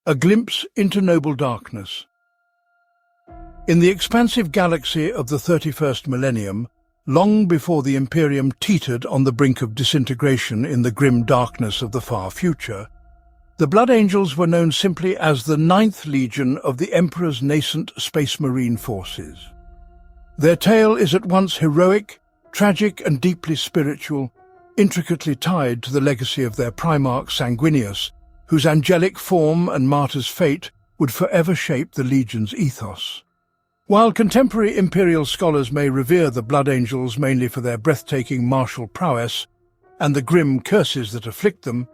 A glimpse into noble darkness. In the expansive galaxy of the 31st millennium, long before the Imperium teetered on the brink of disintegration in the grim darkness of the far future, the Blood Angels were known simply as the 9th Legion of the Emperor's nascent Space Marine forces. Their tale is at once heroic, tragic and deeply spiritual, intricately tied to the legacy of their Primarch Sanguinius, whose angelic form and martyr's fate would forever shape the Legion's ethos. While contemporary Imperial scholars may revere the Blood Angels mainly for their breathtaking martial prowess and the grim curses that afflict them,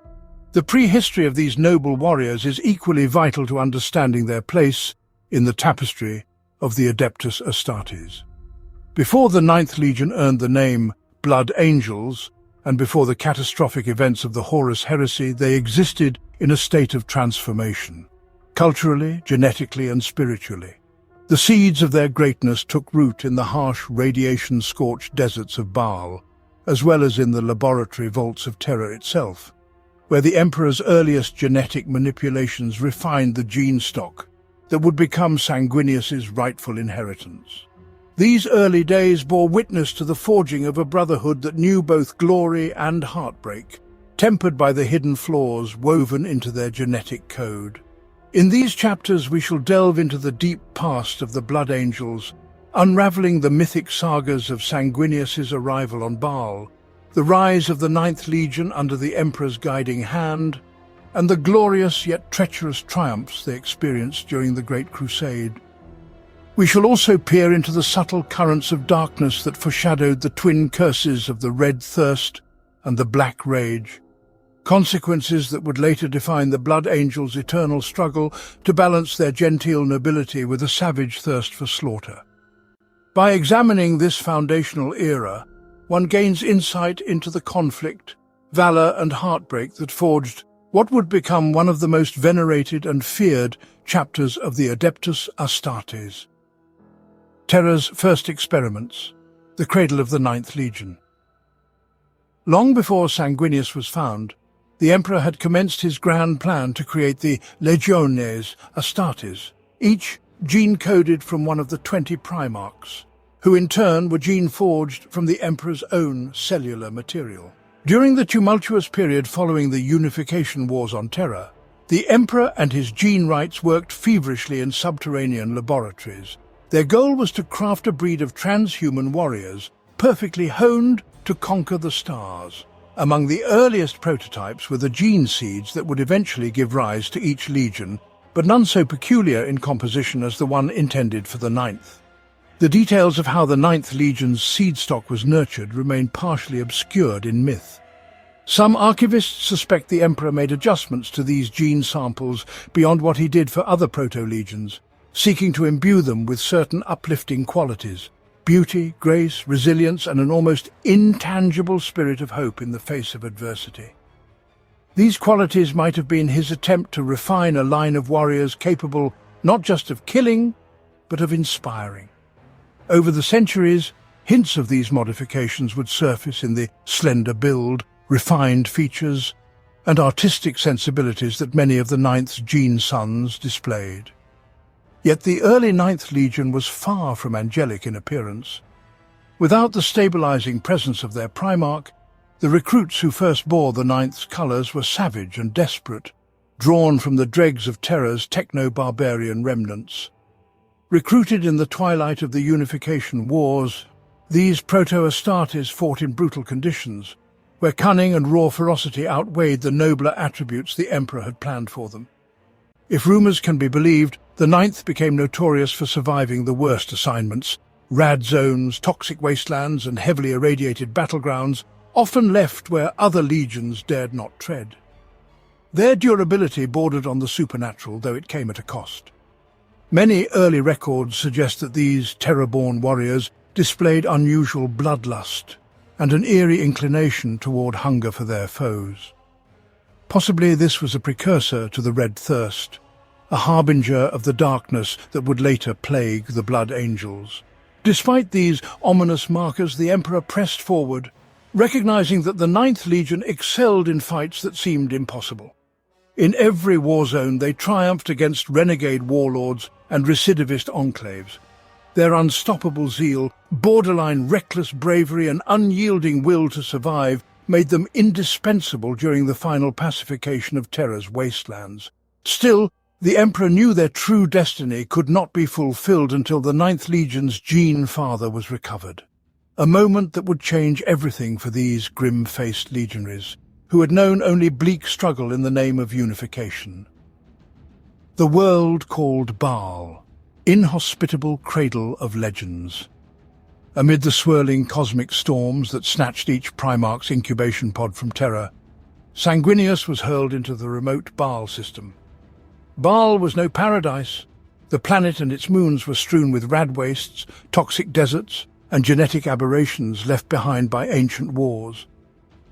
the prehistory of these noble warriors is equally vital to understanding their place in the tapestry of the Adeptus Astartes. Before the 9th Legion earned the name Blood Angels, and before the catastrophic events of the Horus Heresy, they existed in a state of transformation, culturally, genetically and spiritually. The seeds of their greatness took root in the harsh, radiation-scorched deserts of Baal, as well as in the laboratory vaults of Terra itself, where the Emperor's earliest genetic manipulations refined the gene stock that would become Sanguinius's rightful inheritance. These early days bore witness to the forging of a brotherhood that knew both glory and heartbreak, tempered by the hidden flaws woven into their genetic code. In these chapters we shall delve into the deep past of the Blood Angels, unraveling the mythic sagas of Sanguinius's arrival on Baal, the rise of the 9th Legion under the Emperor's guiding hand, and the glorious yet treacherous triumphs they experienced during the Great Crusade. We shall also peer into the subtle currents of darkness that foreshadowed the twin curses of the Red Thirst and the Black Rage, consequences that would later define the Blood Angels' eternal struggle to balance their genteel nobility with a savage thirst for slaughter. By examining this foundational era, one gains insight into the conflict, valor and heartbreak that forged what would become one of the most venerated and feared chapters of the Adeptus Astartes. Terra's first experiments, the cradle of the 9th Legion. Long before Sanguinius was found, the Emperor had commenced his grand plan to create the Legiones Astartes, each gene-coded from one of the 20 Primarchs, who in turn were gene-forged from the Emperor's own cellular material. During the tumultuous period following the unification wars on Terra, the Emperor and his gene rights worked feverishly in subterranean laboratories. Their goal was to craft a breed of transhuman warriors, perfectly honed to conquer the stars. Among the earliest prototypes were the gene seeds that would eventually give rise to each legion, but none so peculiar in composition as the one intended for the 9th. The details of how the 9th Legion's seed stock was nurtured remain partially obscured in myth. Some archivists suspect the Emperor made adjustments to these gene samples beyond what he did for other proto-legions, seeking to imbue them with certain uplifting qualities: beauty, grace, resilience, and an almost intangible spirit of hope in the face of adversity. These qualities might have been his attempt to refine a line of warriors capable not just of killing, but of inspiring. Over the centuries, hints of these modifications would surface in the slender build, refined features, and artistic sensibilities that many of the 9th's gene sons displayed. Yet the early 9th Legion was far from angelic in appearance. Without the stabilizing presence of their Primarch, the recruits who first bore the 9th's colors were savage and desperate, drawn from the dregs of Terra's techno-barbarian remnants. Recruited in the twilight of the Unification Wars, these proto-Astartes fought in brutal conditions, where cunning and raw ferocity outweighed the nobler attributes the Emperor had planned for them. If rumors can be believed, the 9th became notorious for surviving the worst assignments: rad zones, toxic wastelands, and heavily irradiated battlegrounds, often left where other legions dared not tread. Their durability bordered on the supernatural, though it came at a cost. Many early records suggest that these terror-born warriors displayed unusual bloodlust and an eerie inclination toward hunger for their foes. Possibly this was a precursor to the Red Thirst, a harbinger of the darkness that would later plague the Blood Angels. Despite these ominous markers, the Emperor pressed forward, recognizing that the 9th Legion excelled in fights that seemed impossible. In every war zone, they triumphed against renegade warlords and recidivist enclaves. Their unstoppable zeal, borderline reckless bravery and unyielding will to survive made them indispensable during the final pacification of Terra's wastelands. Still, the Emperor knew their true destiny could not be fulfilled until the Ninth Legion's Gene Father was recovered. A moment that would change everything for these grim-faced legionaries, who had known only bleak struggle in the name of unification. The world called Baal, inhospitable cradle of legends. Amid the swirling cosmic storms that snatched each Primarch's incubation pod from Terra, Sanguinius was hurled into the remote Baal system. Baal was no paradise. The planet and its moons were strewn with rad wastes, toxic deserts, and genetic aberrations left behind by ancient wars.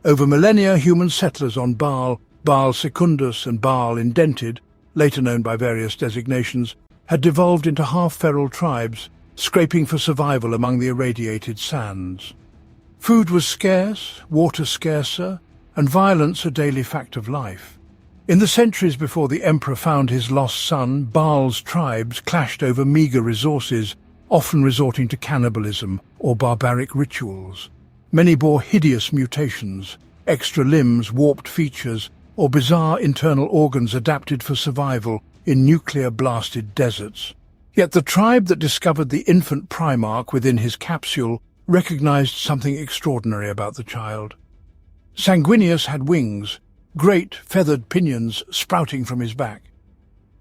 Over millennia, human settlers on Baal, Baal Secundus and Baal Indented, later known by various designations, had devolved into half-feral tribes, scraping for survival among the irradiated sands. Food was scarce, water scarcer, and violence a daily fact of life. In the centuries before the Emperor found his lost son, Baal's tribes clashed over meagre resources, often resorting to cannibalism or barbaric rituals. Many bore hideous mutations, extra limbs, warped features, or bizarre internal organs adapted for survival in nuclear-blasted deserts. Yet the tribe that discovered the infant Primarch within his capsule recognized something extraordinary about the child. Sanguinius had wings, great feathered pinions sprouting from his back.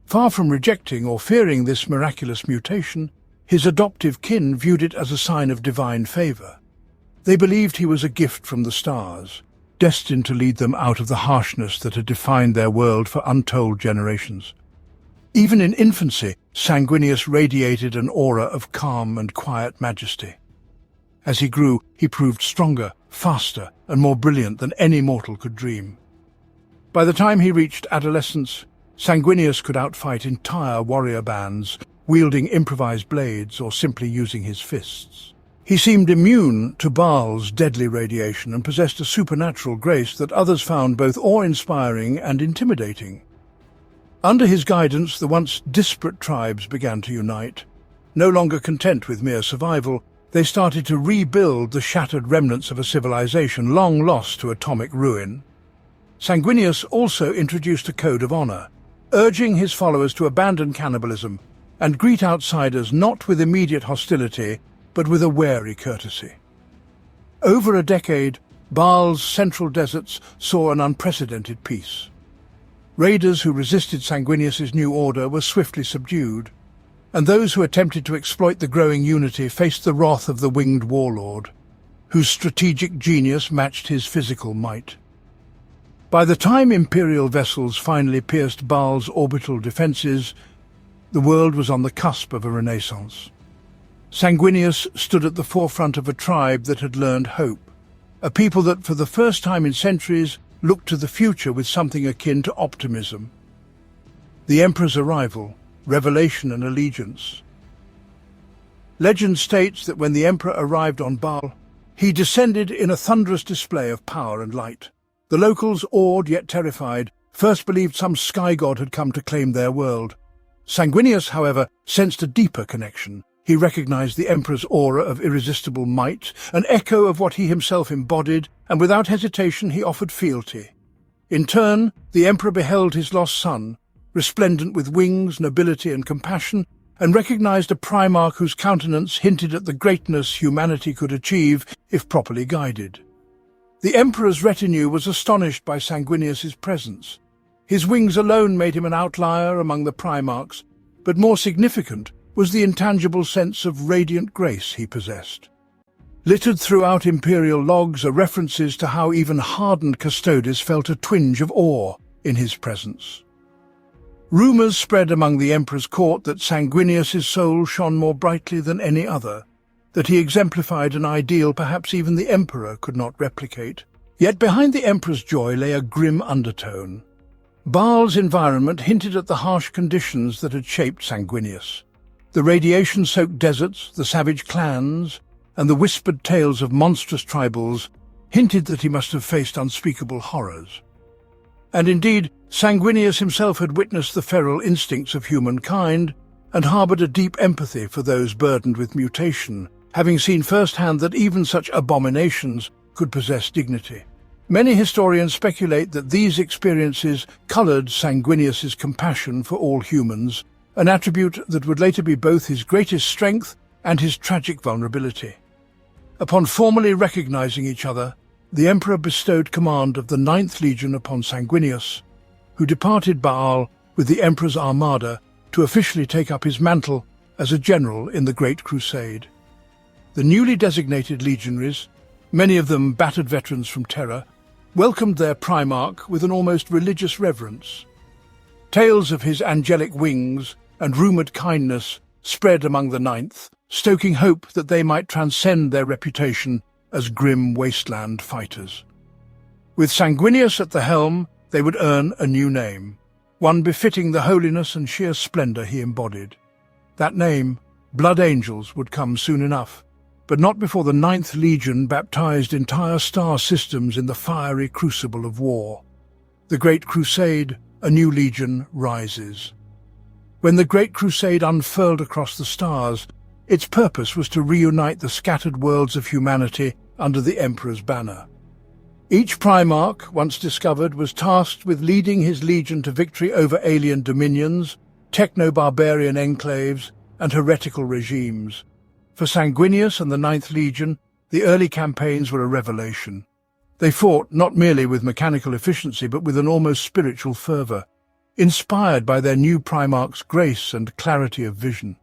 Far from rejecting or fearing this miraculous mutation, his adoptive kin viewed it as a sign of divine favor. They believed he was a gift from the stars, destined to lead them out of the harshness that had defined their world for untold generations. Even in infancy, Sanguinius radiated an aura of calm and quiet majesty. As he grew, he proved stronger, faster, and more brilliant than any mortal could dream. By the time he reached adolescence, Sanguinius could outfight entire warrior bands, wielding improvised blades or simply using his fists. He seemed immune to Baal's deadly radiation and possessed a supernatural grace that others found both awe-inspiring and intimidating. Under his guidance, the once disparate tribes began to unite. No longer content with mere survival, they started to rebuild the shattered remnants of a civilization long lost to atomic ruin. Sanguinius also introduced a code of honor, urging his followers to abandon cannibalism and greet outsiders not with immediate hostility, but with a wary courtesy. Over a decade, Baal's central deserts saw an unprecedented peace. Raiders who resisted Sanguinius's new order were swiftly subdued, and those who attempted to exploit the growing unity faced the wrath of the winged warlord, whose strategic genius matched his physical might. By the time Imperial vessels finally pierced Baal's orbital defenses, the world was on the cusp of a renaissance. Sanguinius stood at the forefront of a tribe that had learned hope, a people that for the first time in centuries looked to the future with something akin to optimism. The Emperor's arrival, revelation and allegiance. Legend states that when the Emperor arrived on Baal, he descended in a thunderous display of power and light. The locals, awed yet terrified, first believed some sky god had come to claim their world. Sanguinius, however, sensed a deeper connection. He recognized the Emperor's aura of irresistible might, an echo of what he himself embodied, and without hesitation he offered fealty. In turn, the Emperor beheld his lost son, resplendent with wings, nobility, and compassion, and recognized a Primarch whose countenance hinted at the greatness humanity could achieve if properly guided. The Emperor's retinue was astonished by Sanguinius's presence. His wings alone made him an outlier among the Primarchs, but more significant was the intangible sense of radiant grace he possessed. Littered throughout imperial logs are references to how even hardened custodes felt a twinge of awe in his presence. Rumors spread among the Emperor's court that Sanguinius's soul shone more brightly than any other, that he exemplified an ideal perhaps even the Emperor could not replicate. Yet behind the Emperor's joy lay a grim undertone. Baal's environment hinted at the harsh conditions that had shaped Sanguinius. The radiation-soaked deserts, the savage clans, and the whispered tales of monstrous tribals hinted that he must have faced unspeakable horrors. And indeed, Sanguinius himself had witnessed the feral instincts of humankind and harboured a deep empathy for those burdened with mutation, having seen firsthand that even such abominations could possess dignity. Many historians speculate that these experiences coloured Sanguinius's compassion for all humans, an attribute that would later be both his greatest strength and his tragic vulnerability. Upon formally recognizing each other, the Emperor bestowed command of the 9th Legion upon Sanguinius, who departed Baal with the Emperor's armada to officially take up his mantle as a general in the Great Crusade. The newly designated legionaries, many of them battered veterans from Terra, welcomed their Primarch with an almost religious reverence. Tales of his angelic wings and rumoured kindness spread among the 9th, stoking hope that they might transcend their reputation as grim wasteland fighters. With Sanguinius at the helm, they would earn a new name, one befitting the holiness and sheer splendour he embodied. That name, Blood Angels, would come soon enough, but not before the 9th Legion baptized entire star systems in the fiery crucible of war. The Great Crusade, a new legion, rises. When the Great Crusade unfurled across the stars, its purpose was to reunite the scattered worlds of humanity under the Emperor's banner. Each Primarch, once discovered, was tasked with leading his legion to victory over alien dominions, techno-barbarian enclaves, and heretical regimes. For Sanguinius and the 9th Legion, the early campaigns were a revelation. They fought not merely with mechanical efficiency but with an almost spiritual fervour, inspired by their new Primarch's grace and clarity of vision.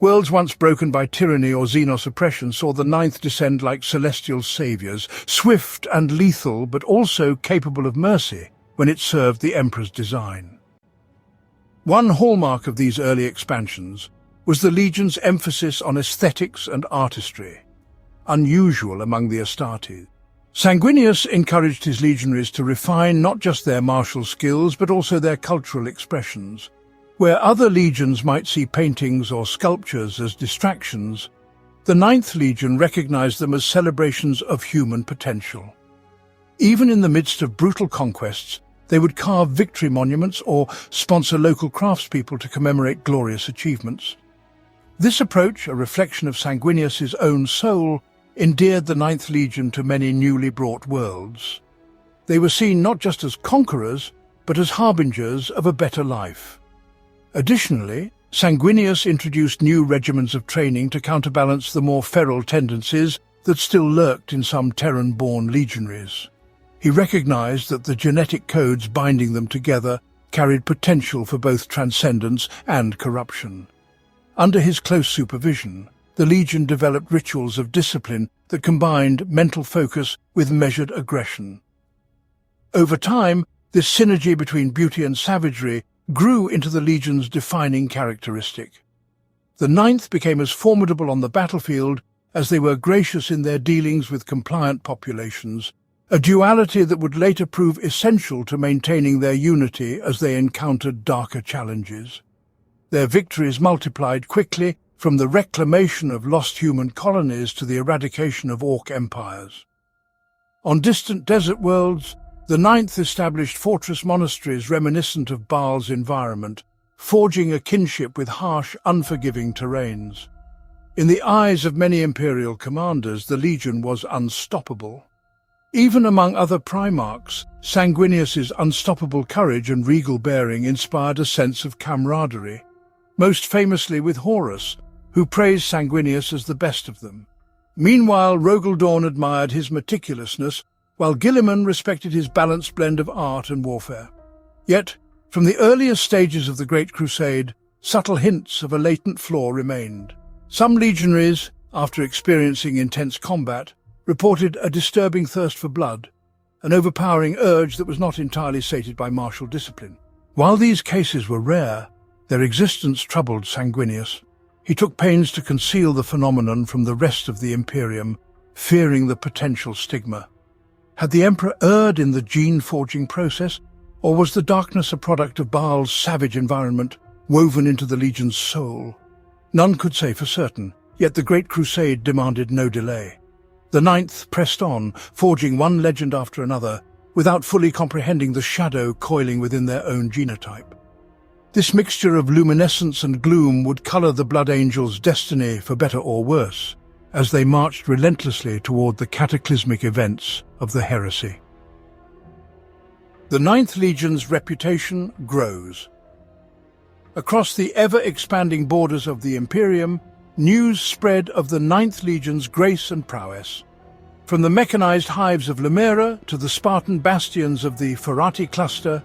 Worlds once broken by tyranny or Xenos oppression saw the 9th descend like celestial saviours, swift and lethal but also capable of mercy when it served the Emperor's design. One hallmark of these early expansions was the Legion's emphasis on aesthetics and artistry, unusual among the Astartes. Sanguinius encouraged his legionaries to refine not just their martial skills but also their cultural expressions. Where other legions might see paintings or sculptures as distractions, the 9th Legion recognized them as celebrations of human potential. Even in the midst of brutal conquests, they would carve victory monuments or sponsor local craftspeople to commemorate glorious achievements. This approach, a reflection of Sanguinius's own soul, endeared the 9th Legion to many newly brought worlds. They were seen not just as conquerors, but as harbingers of a better life. Additionally, Sanguinius introduced new regimens of training to counterbalance the more feral tendencies that still lurked in some Terran-born legionaries. He recognized that the genetic codes binding them together carried potential for both transcendence and corruption. Under his close supervision, the Legion developed rituals of discipline that combined mental focus with measured aggression. Over time, this synergy between beauty and savagery grew into the Legion's defining characteristic. The 9th became as formidable on the battlefield as they were gracious in their dealings with compliant populations, a duality that would later prove essential to maintaining their unity as they encountered darker challenges. Their victories multiplied quickly, from the reclamation of lost human colonies to the eradication of orc empires. On distant desert worlds, the 9th established fortress monasteries reminiscent of Baal's environment, forging a kinship with harsh, unforgiving terrains. In the eyes of many Imperial commanders, the Legion was unstoppable. Even among other Primarchs, Sanguinius's unstoppable courage and regal bearing inspired a sense of camaraderie, most famously with Horus, who praised Sanguinius as the best of them. Meanwhile, Rogaldorn admired his meticulousness, while Guilliman respected his balanced blend of art and warfare. Yet, from the earliest stages of the Great Crusade, subtle hints of a latent flaw remained. Some legionaries, after experiencing intense combat, reported a disturbing thirst for blood, an overpowering urge that was not entirely sated by martial discipline. While these cases were rare, their existence troubled Sanguinius. He took pains to conceal the phenomenon from the rest of the Imperium, fearing the potential stigma. Had the Emperor erred in the gene-forging process, or was the darkness a product of Baal's savage environment, woven into the Legion's soul? None could say for certain, yet the Great Crusade demanded no delay. The 9th pressed on, forging one legend after another, without fully comprehending the shadow coiling within their own genotype. This mixture of luminescence and gloom would color the Blood Angels' destiny for better or worse, as they marched relentlessly toward the cataclysmic events of the heresy. The Ninth Legion's reputation grows. Across the ever-expanding borders of the Imperium, news spread of the Ninth Legion's grace and prowess. From the mechanized hives of Limera to the Spartan bastions of the Ferrati cluster,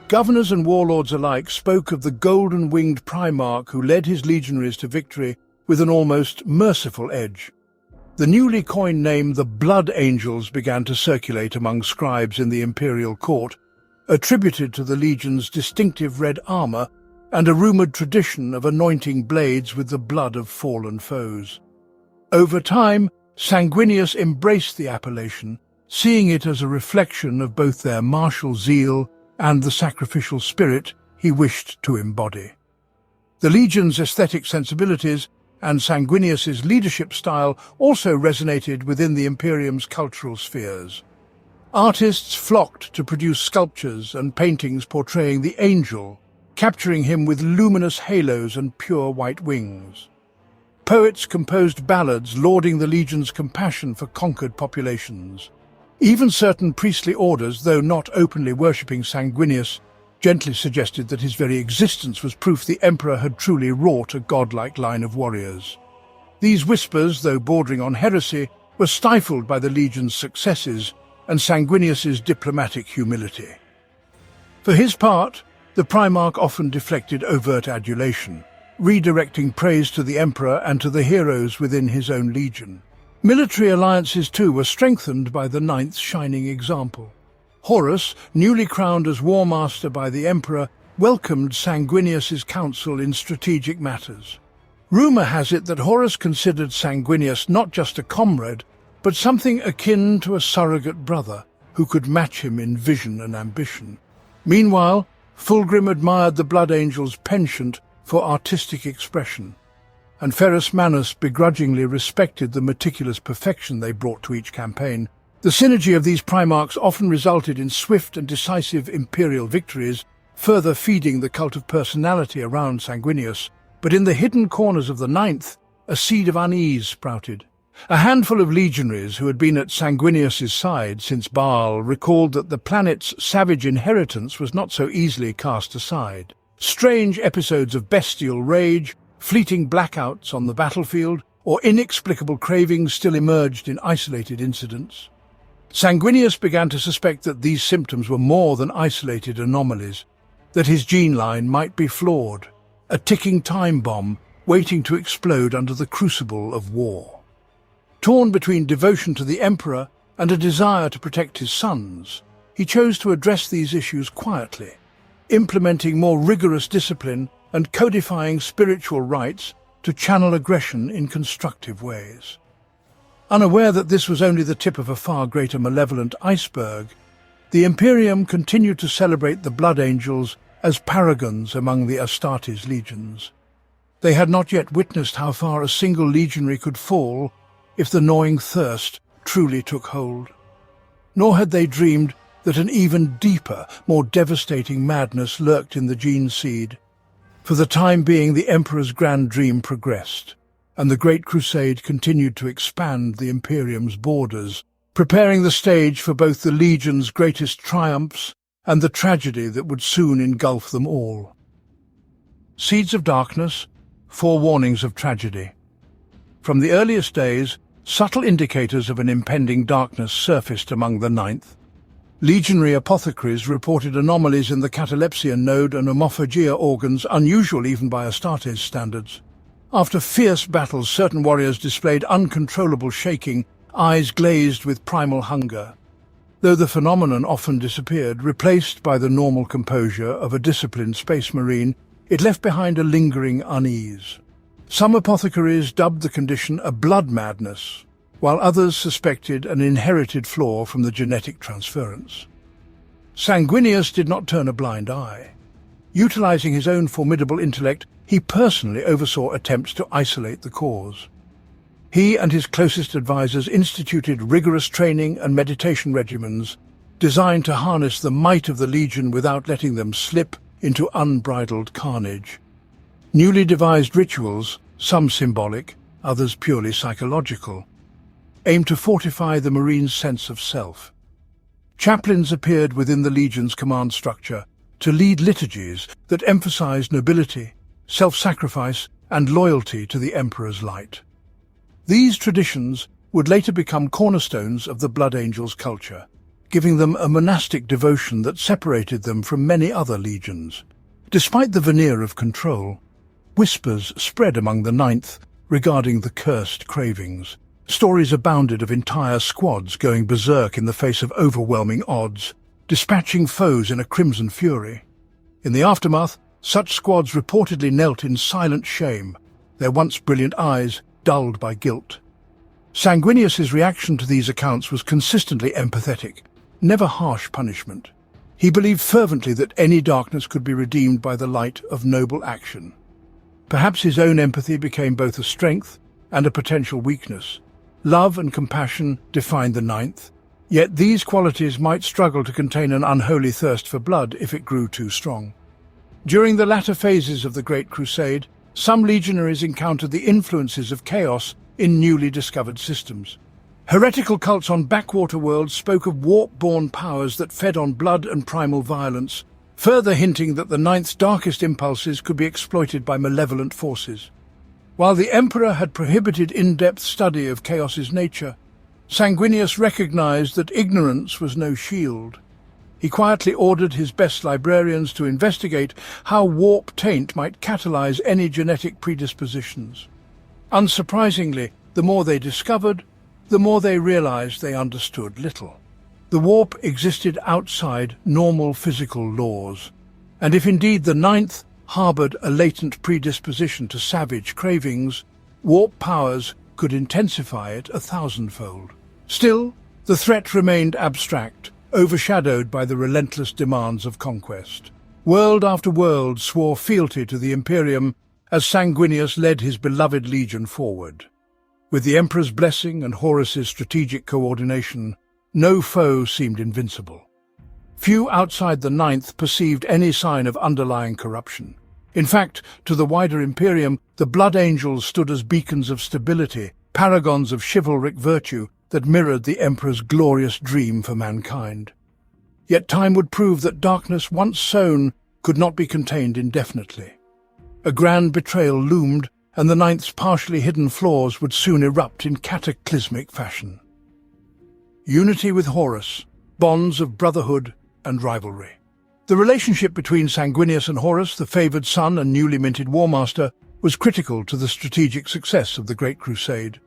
governors and warlords alike spoke of the golden-winged Primarch who led his legionaries to victory with an almost merciful edge. The newly coined name the Blood Angels began to circulate among scribes in the imperial court, attributed to the Legion's distinctive red armor and a rumored tradition of anointing blades with the blood of fallen foes. Over time, Sanguinius embraced the appellation, seeing it as a reflection of both their martial zeal and the sacrificial spirit he wished to embody. The Legion's aesthetic sensibilities and Sanguinius's leadership style also resonated within the Imperium's cultural spheres. Artists flocked to produce sculptures and paintings portraying the angel, capturing him with luminous halos and pure white wings. Poets composed ballads lauding the Legion's compassion for conquered populations. Even certain priestly orders, though not openly worshipping Sanguinius, gently suggested that his very existence was proof the Emperor had truly wrought a godlike line of warriors. These whispers, though bordering on heresy, were stifled by the Legion's successes and Sanguinius's diplomatic humility. For his part, the Primarch often deflected overt adulation, redirecting praise to the Emperor and to the heroes within his own legion. Military alliances, too, were strengthened by the Ninth's shining example. Horus, newly crowned as War Master by the Emperor, welcomed Sanguinius's counsel in strategic matters. Rumor has it that Horus considered Sanguinius not just a comrade, but something akin to a surrogate brother who could match him in vision and ambition. Meanwhile, Fulgrim admired the Blood Angel's penchant for artistic expression, and Ferrus Manus begrudgingly respected the meticulous perfection they brought to each campaign. The synergy of these Primarchs often resulted in swift and decisive imperial victories, further feeding the cult of personality around Sanguinius. But in the hidden corners of the Ninth, a seed of unease sprouted. A handful of legionaries who had been at Sanguinius's side since Baal recalled that the planet's savage inheritance was not so easily cast aside. Strange episodes of bestial rage, fleeting blackouts on the battlefield, or inexplicable cravings still emerged in isolated incidents. Sanguinius began to suspect that these symptoms were more than isolated anomalies, that his gene line might be flawed, a ticking time bomb waiting to explode under the crucible of war. Torn between devotion to the Emperor and a desire to protect his sons, he chose to address these issues quietly, implementing more rigorous discipline and codifying spiritual rites to channel aggression in constructive ways. Unaware that this was only the tip of a far greater malevolent iceberg, the Imperium continued to celebrate the Blood Angels as paragons among the Astartes legions. They had not yet witnessed how far a single legionary could fall if the gnawing thirst truly took hold. Nor had they dreamed that an even deeper, more devastating madness lurked in the gene seed. For the time being, the Emperor's grand dream progressed, and the Great Crusade continued to expand the Imperium's borders, preparing the stage for both the Legion's greatest triumphs and the tragedy that would soon engulf them all. Seeds of darkness, forewarnings of tragedy. From the earliest days, subtle indicators of an impending darkness surfaced among the Ninth. Legionary apothecaries reported anomalies in the catalepsian node and homophagia organs unusual even by Astartes standards. After fierce battles, certain warriors displayed uncontrollable shaking, eyes glazed with primal hunger. Though the phenomenon often disappeared, replaced by the normal composure of a disciplined space marine, it left behind a lingering unease. Some apothecaries dubbed the condition a blood madness, while others suspected an inherited flaw from the genetic transference. Sanguinius did not turn a blind eye. Utilizing his own formidable intellect, he personally oversaw attempts to isolate the cause. He and his closest advisors instituted rigorous training and meditation regimens, designed to harness the might of the Legion without letting them slip into unbridled carnage. Newly devised rituals, some symbolic, others purely psychological, aimed to fortify the Marine's sense of self. Chaplains appeared within the Legion's command structure to lead liturgies that emphasized nobility, self-sacrifice, and loyalty to the Emperor's light. These traditions would later become cornerstones of the Blood Angels' culture, giving them a monastic devotion that separated them from many other legions. Despite the veneer of control, whispers spread among the Ninth regarding the cursed cravings. Stories abounded of entire squads going berserk in the face of overwhelming odds, dispatching foes in a crimson fury. In the aftermath, such squads reportedly knelt in silent shame, their once brilliant eyes dulled by guilt. Sanguinius's reaction to these accounts was consistently empathetic, never harsh punishment. He believed fervently that any darkness could be redeemed by the light of noble action. Perhaps his own empathy became both a strength and a potential weakness. Love and compassion defined the Ninth, yet these qualities might struggle to contain an unholy thirst for blood if it grew too strong. During the latter phases of the Great Crusade, some legionaries encountered the influences of chaos in newly discovered systems. Heretical cults on backwater worlds spoke of warp-born powers that fed on blood and primal violence, further hinting that the Ninth's darkest impulses could be exploited by malevolent forces. While the Emperor had prohibited in-depth study of chaos's nature, Sanguinius recognized that ignorance was no shield. He quietly ordered his best librarians to investigate how warp taint might catalyze any genetic predispositions. Unsurprisingly, the more they discovered, the more they realized they understood little. The warp existed outside normal physical laws, and if indeed the Ninth harbored a latent predisposition to savage cravings, warp powers could intensify it 1,000-fold. Still, the threat remained abstract, overshadowed by the relentless demands of conquest. World after world swore fealty to the Imperium as Sanguinius led his beloved legion forward. With the Emperor's blessing and Horus's strategic coordination, no foe seemed invincible. Few outside the Ninth perceived any sign of underlying corruption. In fact, to the wider Imperium, the Blood Angels stood as beacons of stability, paragons of chivalric virtue that mirrored the Emperor's glorious dream for mankind. Yet time would prove that darkness once sown could not be contained indefinitely. A grand betrayal loomed, and the Ninth's partially hidden flaws would soon erupt in cataclysmic fashion. Unity with Horus, bonds of brotherhood and rivalry. The relationship between Sanguinius and Horus, the favoured son and newly minted Warmaster, was critical to the strategic success of the Great Crusade.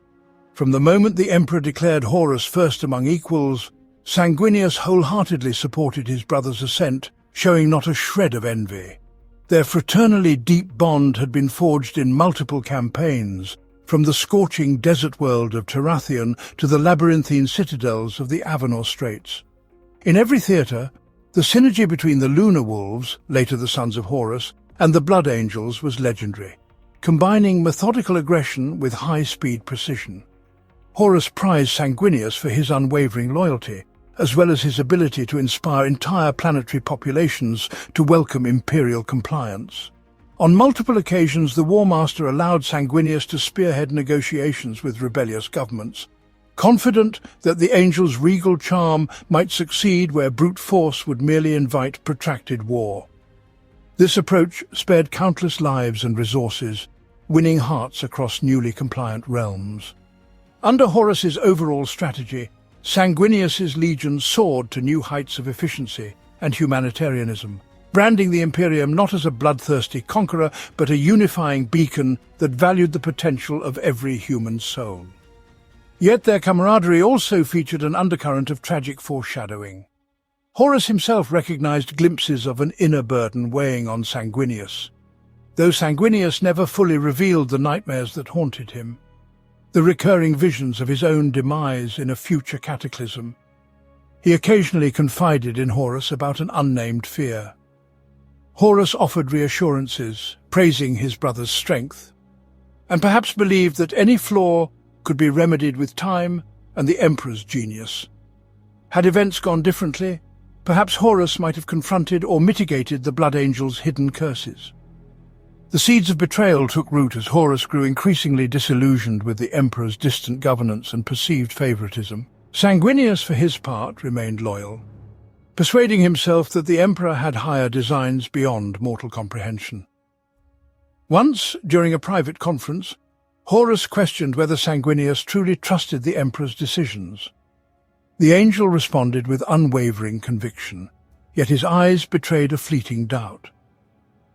From the moment the Emperor declared Horus first among equals, Sanguinius wholeheartedly supported his brother's ascent, showing not a shred of envy. Their fraternally deep bond had been forged in multiple campaigns, from the scorching desert world of Tarathion to the labyrinthine citadels of the Avenor Straits. In every theatre, the synergy between the Lunar Wolves, later the Sons of Horus, and the Blood Angels was legendary, combining methodical aggression with high-speed precision. Horus prized Sanguinius for his unwavering loyalty, as well as his ability to inspire entire planetary populations to welcome imperial compliance. On multiple occasions, the Warmaster allowed Sanguinius to spearhead negotiations with rebellious governments, confident that the Angel's regal charm might succeed where brute force would merely invite protracted war. This approach spared countless lives and resources, winning hearts across newly compliant realms. Under Horus's overall strategy, Sanguinius's legion soared to new heights of efficiency and humanitarianism, branding the Imperium not as a bloodthirsty conqueror, but a unifying beacon that valued the potential of every human soul. Yet their camaraderie also featured an undercurrent of tragic foreshadowing. Horus himself recognized glimpses of an inner burden weighing on Sanguinius, though Sanguinius never fully revealed the nightmares that haunted him, the recurring visions of his own demise in a future cataclysm. He occasionally confided in Horus about an unnamed fear. Horus offered reassurances, praising his brother's strength, and perhaps believed that any flaw could be remedied with time and the Emperor's genius. Had events gone differently, perhaps Horus might have confronted or mitigated the Blood Angel's hidden curses. The seeds of betrayal took root as Horus grew increasingly disillusioned with the Emperor's distant governance and perceived favoritism. Sanguinius, for his part, remained loyal, persuading himself that the Emperor had higher designs beyond mortal comprehension. Once, during a private conference, Horus questioned whether Sanguinius truly trusted the Emperor's decisions. The angel responded with unwavering conviction, yet his eyes betrayed a fleeting doubt.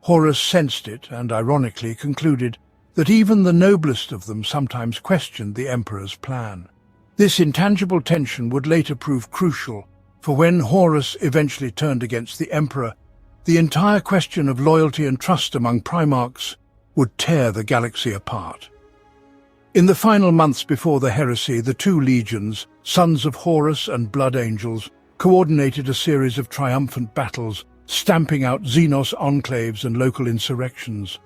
Horus sensed it and, ironically, concluded that even the noblest of them sometimes questioned the Emperor's plan. This intangible tension would later prove crucial, for when Horus eventually turned against the Emperor, the entire question of loyalty and trust among Primarchs would tear the galaxy apart. In the final months before the heresy, the two legions, Sons of Horus and Blood Angels, coordinated a series of triumphant battles, stamping out Xenos enclaves and local insurrections.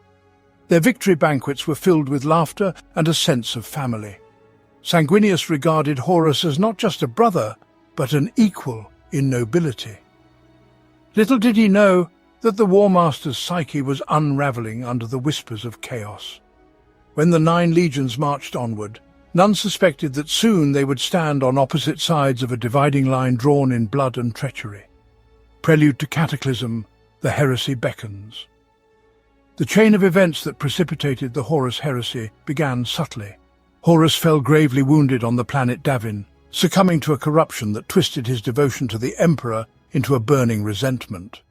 Their victory banquets were filled with laughter and a sense of family. Sanguinius regarded Horus as not just a brother, but an equal in nobility. Little did he know that the War Master's psyche was unraveling under the whispers of chaos. When the 9 legions marched onward, none suspected that soon they would stand on opposite sides of a dividing line drawn in blood and treachery. Prelude to cataclysm, the heresy beckons. The chain of events that precipitated the Horus heresy began subtly. Horus fell gravely wounded on the planet Davin, succumbing to a corruption that twisted his devotion to the Emperor into a burning resentment.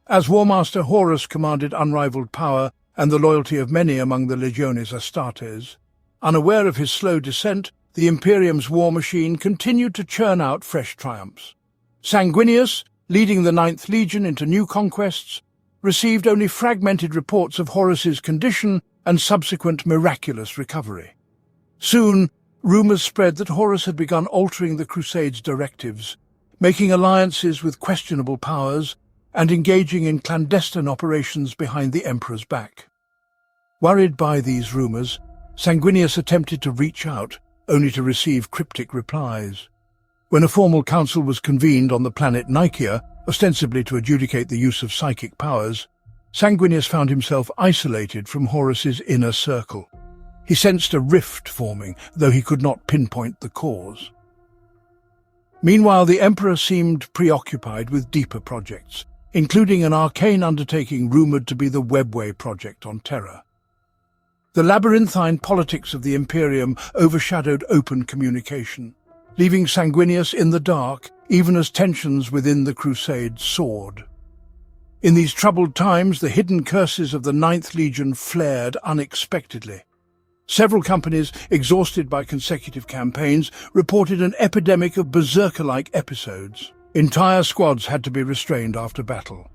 As War Master, Horus commanded unrivaled power and the loyalty of many among the Legiones Astartes. Unaware of his slow descent, the Imperium's war machine continued to churn out fresh triumphs. Sanguinius, leading the 9th Legion into new conquests, received only fragmented reports of Horus's condition and subsequent miraculous recovery. Soon, rumors spread that Horus had begun altering the Crusade's directives, making alliances with questionable powers and engaging in clandestine operations behind the Emperor's back. Worried by these rumors, Sanguinius attempted to reach out, only to receive cryptic replies. When a formal council was convened on the planet Nicaea, ostensibly to adjudicate the use of psychic powers, Sanguinius found himself isolated from Horus's inner circle. He sensed a rift forming, though he could not pinpoint the cause. Meanwhile, the Emperor seemed preoccupied with deeper projects, including an arcane undertaking rumoured to be the Webway project on Terra. The labyrinthine politics of the Imperium overshadowed open communication, leaving Sanguinius in the dark even as tensions within the Crusade soared. In these troubled times, the hidden curses of the 9th Legion flared unexpectedly. Several companies, exhausted by consecutive campaigns, reported an epidemic of berserker-like episodes. Entire squads had to be restrained after battle.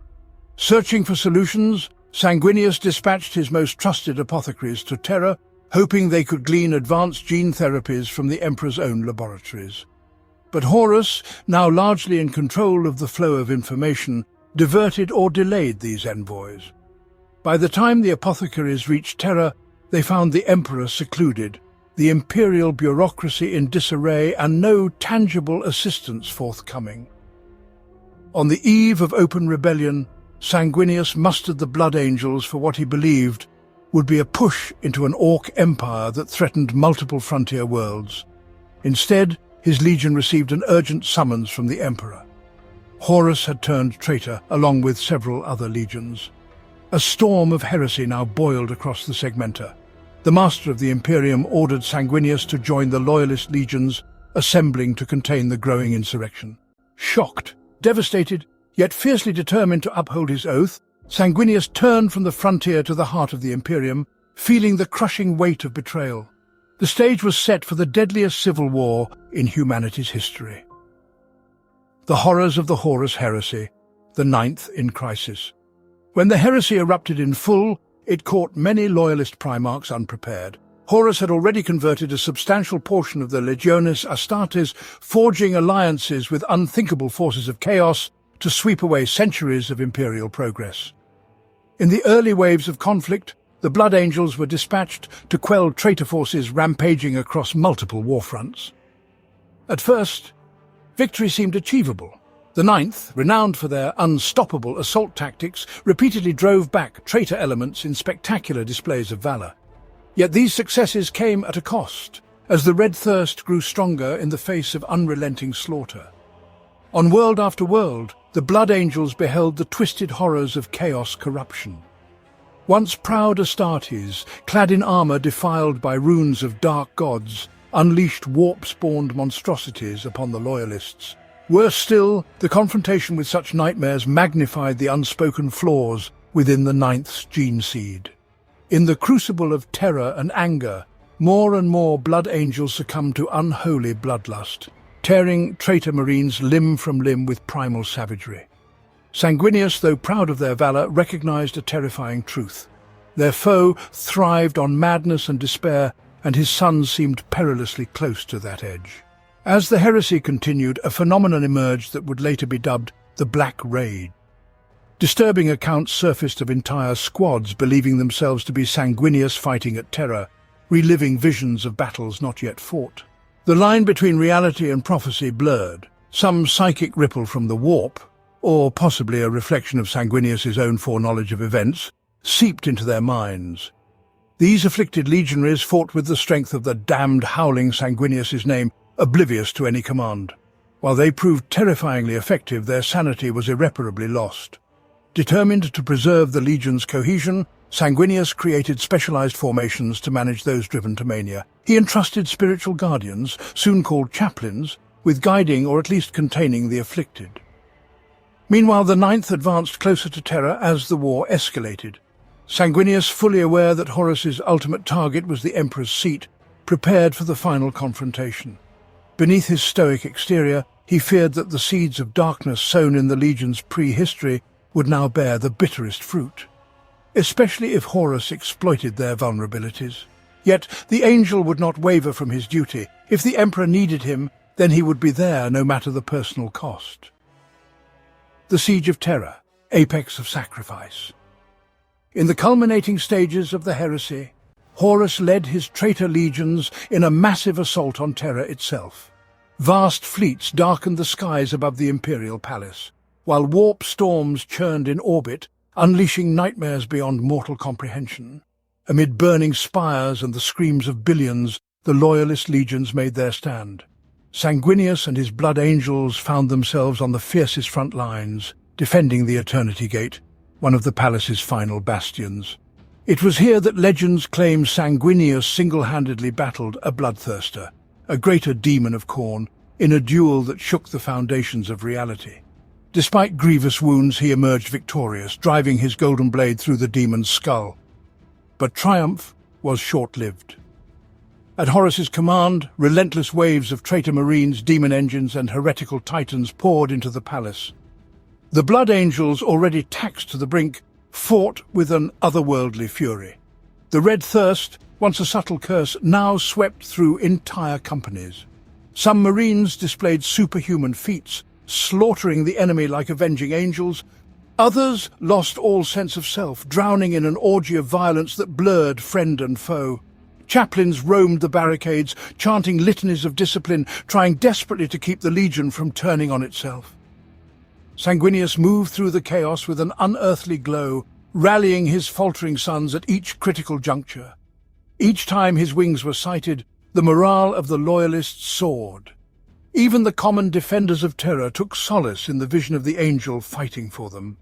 Searching for solutions, Sanguinius dispatched his most trusted apothecaries to Terra, hoping they could glean advanced gene therapies from the Emperor's own laboratories. But Horus, now largely in control of the flow of information, diverted or delayed these envoys. By the time the apothecaries reached Terra, they found the Emperor secluded, the imperial bureaucracy in disarray, and no tangible assistance forthcoming. On the eve of open rebellion, Sanguinius mustered the Blood Angels for what he believed would be a push into an Orc empire that threatened multiple frontier worlds. Instead, his legion received an urgent summons from the Emperor. Horus had turned traitor, along with several other legions. A storm of heresy now boiled across the Segmenta. The Master of the Imperium ordered Sanguinius to join the Loyalist legions, assembling to contain the growing insurrection. Shocked, devastated, yet fiercely determined to uphold his oath, Sanguinius turned from the frontier to the heart of the Imperium, feeling the crushing weight of betrayal. The stage was set for the deadliest civil war in humanity's history. The horrors of the Horus heresy, the 9th in crisis. When the heresy erupted in full, it caught many loyalist Primarchs unprepared. Horus had already converted a substantial portion of the Legiones Astartes, forging alliances with unthinkable forces of chaos to sweep away centuries of imperial progress. In the early waves of conflict, the Blood Angels were dispatched to quell traitor forces rampaging across multiple war fronts. At first, Victory seemed achievable. The Ninth, renowned for their unstoppable assault tactics, repeatedly drove back traitor elements in spectacular displays of valor. Yet these successes came at a cost, as the red thirst grew stronger in the face of unrelenting slaughter. On world after world, the Blood Angels beheld the twisted horrors of chaos corruption. Once proud Astartes, clad in armor defiled by runes of dark gods, unleashed warp-spawned monstrosities upon the Loyalists. Worse still, the confrontation with such nightmares magnified the unspoken flaws within the Ninth's gene seed. In the crucible of terror and anger, more and more Blood Angels succumbed to unholy bloodlust, tearing traitor Marines limb from limb with primal savagery. Sanguinius, though proud of their valor, recognized a terrifying truth. Their foe thrived on madness and despair, and his sons seemed perilously close to that edge. As the heresy continued, a phenomenon emerged that would later be dubbed the Black Raid. Disturbing accounts surfaced of entire squads believing themselves to be Sanguinius fighting at Terra, reliving visions of battles not yet fought. The line between reality and prophecy blurred. Some psychic ripple from the warp, or possibly a reflection of Sanguinius's own foreknowledge of events, seeped into their minds. These afflicted legionaries fought with the strength of the damned howling Sanguinius's name, oblivious to any command. While they proved terrifyingly effective, their sanity was irreparably lost. Determined to preserve the legion's cohesion, Sanguinius created specialized formations to manage those driven to mania. He entrusted spiritual guardians, soon called chaplains, with guiding or at least containing the afflicted. Meanwhile, the Ninth advanced closer to Terra as the war escalated. Sanguinius, fully aware that Horus's ultimate target was the Emperor's seat, prepared for the final confrontation. Beneath his stoic exterior, he feared that the seeds of darkness sown in the Legion's prehistory would now bear the bitterest fruit, especially if Horus exploited their vulnerabilities. Yet the angel would not waver from his duty. If the Emperor needed him, then he would be there no matter the personal cost. The Siege of Terra, apex of sacrifice. In the culminating stages of the heresy, Horus led his traitor legions in a massive assault on Terra itself. Vast fleets darkened the skies above the imperial palace, while warp storms churned in orbit, unleashing nightmares beyond mortal comprehension. Amid burning spires and the screams of billions, the loyalist legions made their stand. Sanguinius and his Blood Angels found themselves on the fiercest front lines, defending the Eternity Gate, one of the palace's final bastions. It was here that legends claim Sanguinius single-handedly battled a bloodthirster, a greater demon of Khorne, in a duel that shook the foundations of reality. Despite grievous wounds, he emerged victorious, driving his golden blade through the demon's skull. But triumph was short-lived. At Horus's command, relentless waves of traitor marines, demon engines, and heretical titans poured into the palace. The Blood Angels, already taxed to the brink, fought with an otherworldly fury. The Red Thirst, once a subtle curse, now swept through entire companies. Some marines displayed superhuman feats, slaughtering the enemy like avenging angels. Others lost all sense of self, drowning in an orgy of violence that blurred friend and foe. Chaplains roamed the barricades, chanting litanies of discipline, trying desperately to keep the Legion from turning on itself. Sanguinius moved through the chaos with an unearthly glow, rallying his faltering sons at each critical juncture. Each time his wings were sighted, the morale of the Loyalists soared. Even the common defenders of Terra took solace in the vision of the angel fighting for them.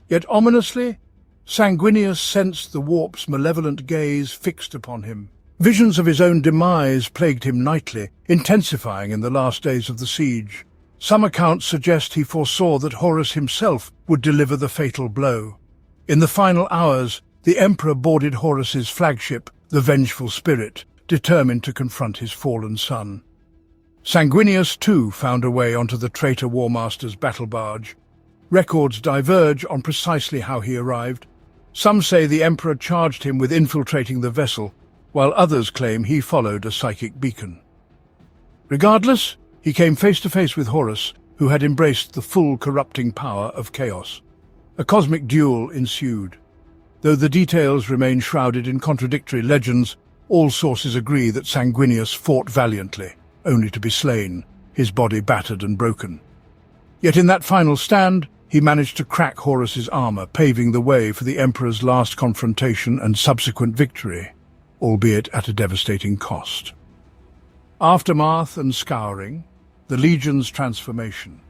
Yet ominously, Sanguinius sensed the warp's malevolent gaze fixed upon him. Visions of his own demise plagued him nightly, intensifying in the last days of the siege. Some accounts suggest he foresaw that Horus himself would deliver the fatal blow. In the final hours, the Emperor boarded Horus's flagship, the Vengeful Spirit, determined to confront his fallen son. Sanguinius, too, found a way onto the traitor War Master's battle barge. Records diverge on precisely how he arrived. Some say the Emperor charged him with infiltrating the vessel, while others claim he followed a psychic beacon. Regardless, he came face to face with Horus, who had embraced the full corrupting power of chaos. A cosmic duel ensued. Though the details remain shrouded in contradictory legends, all sources agree that Sanguinius fought valiantly, only to be slain, his body battered and broken. Yet in that final stand, he managed to crack Horus's armor, paving the way for the Emperor's last confrontation and subsequent victory, albeit at a devastating cost. Aftermath and scouring, the Legion's transformation.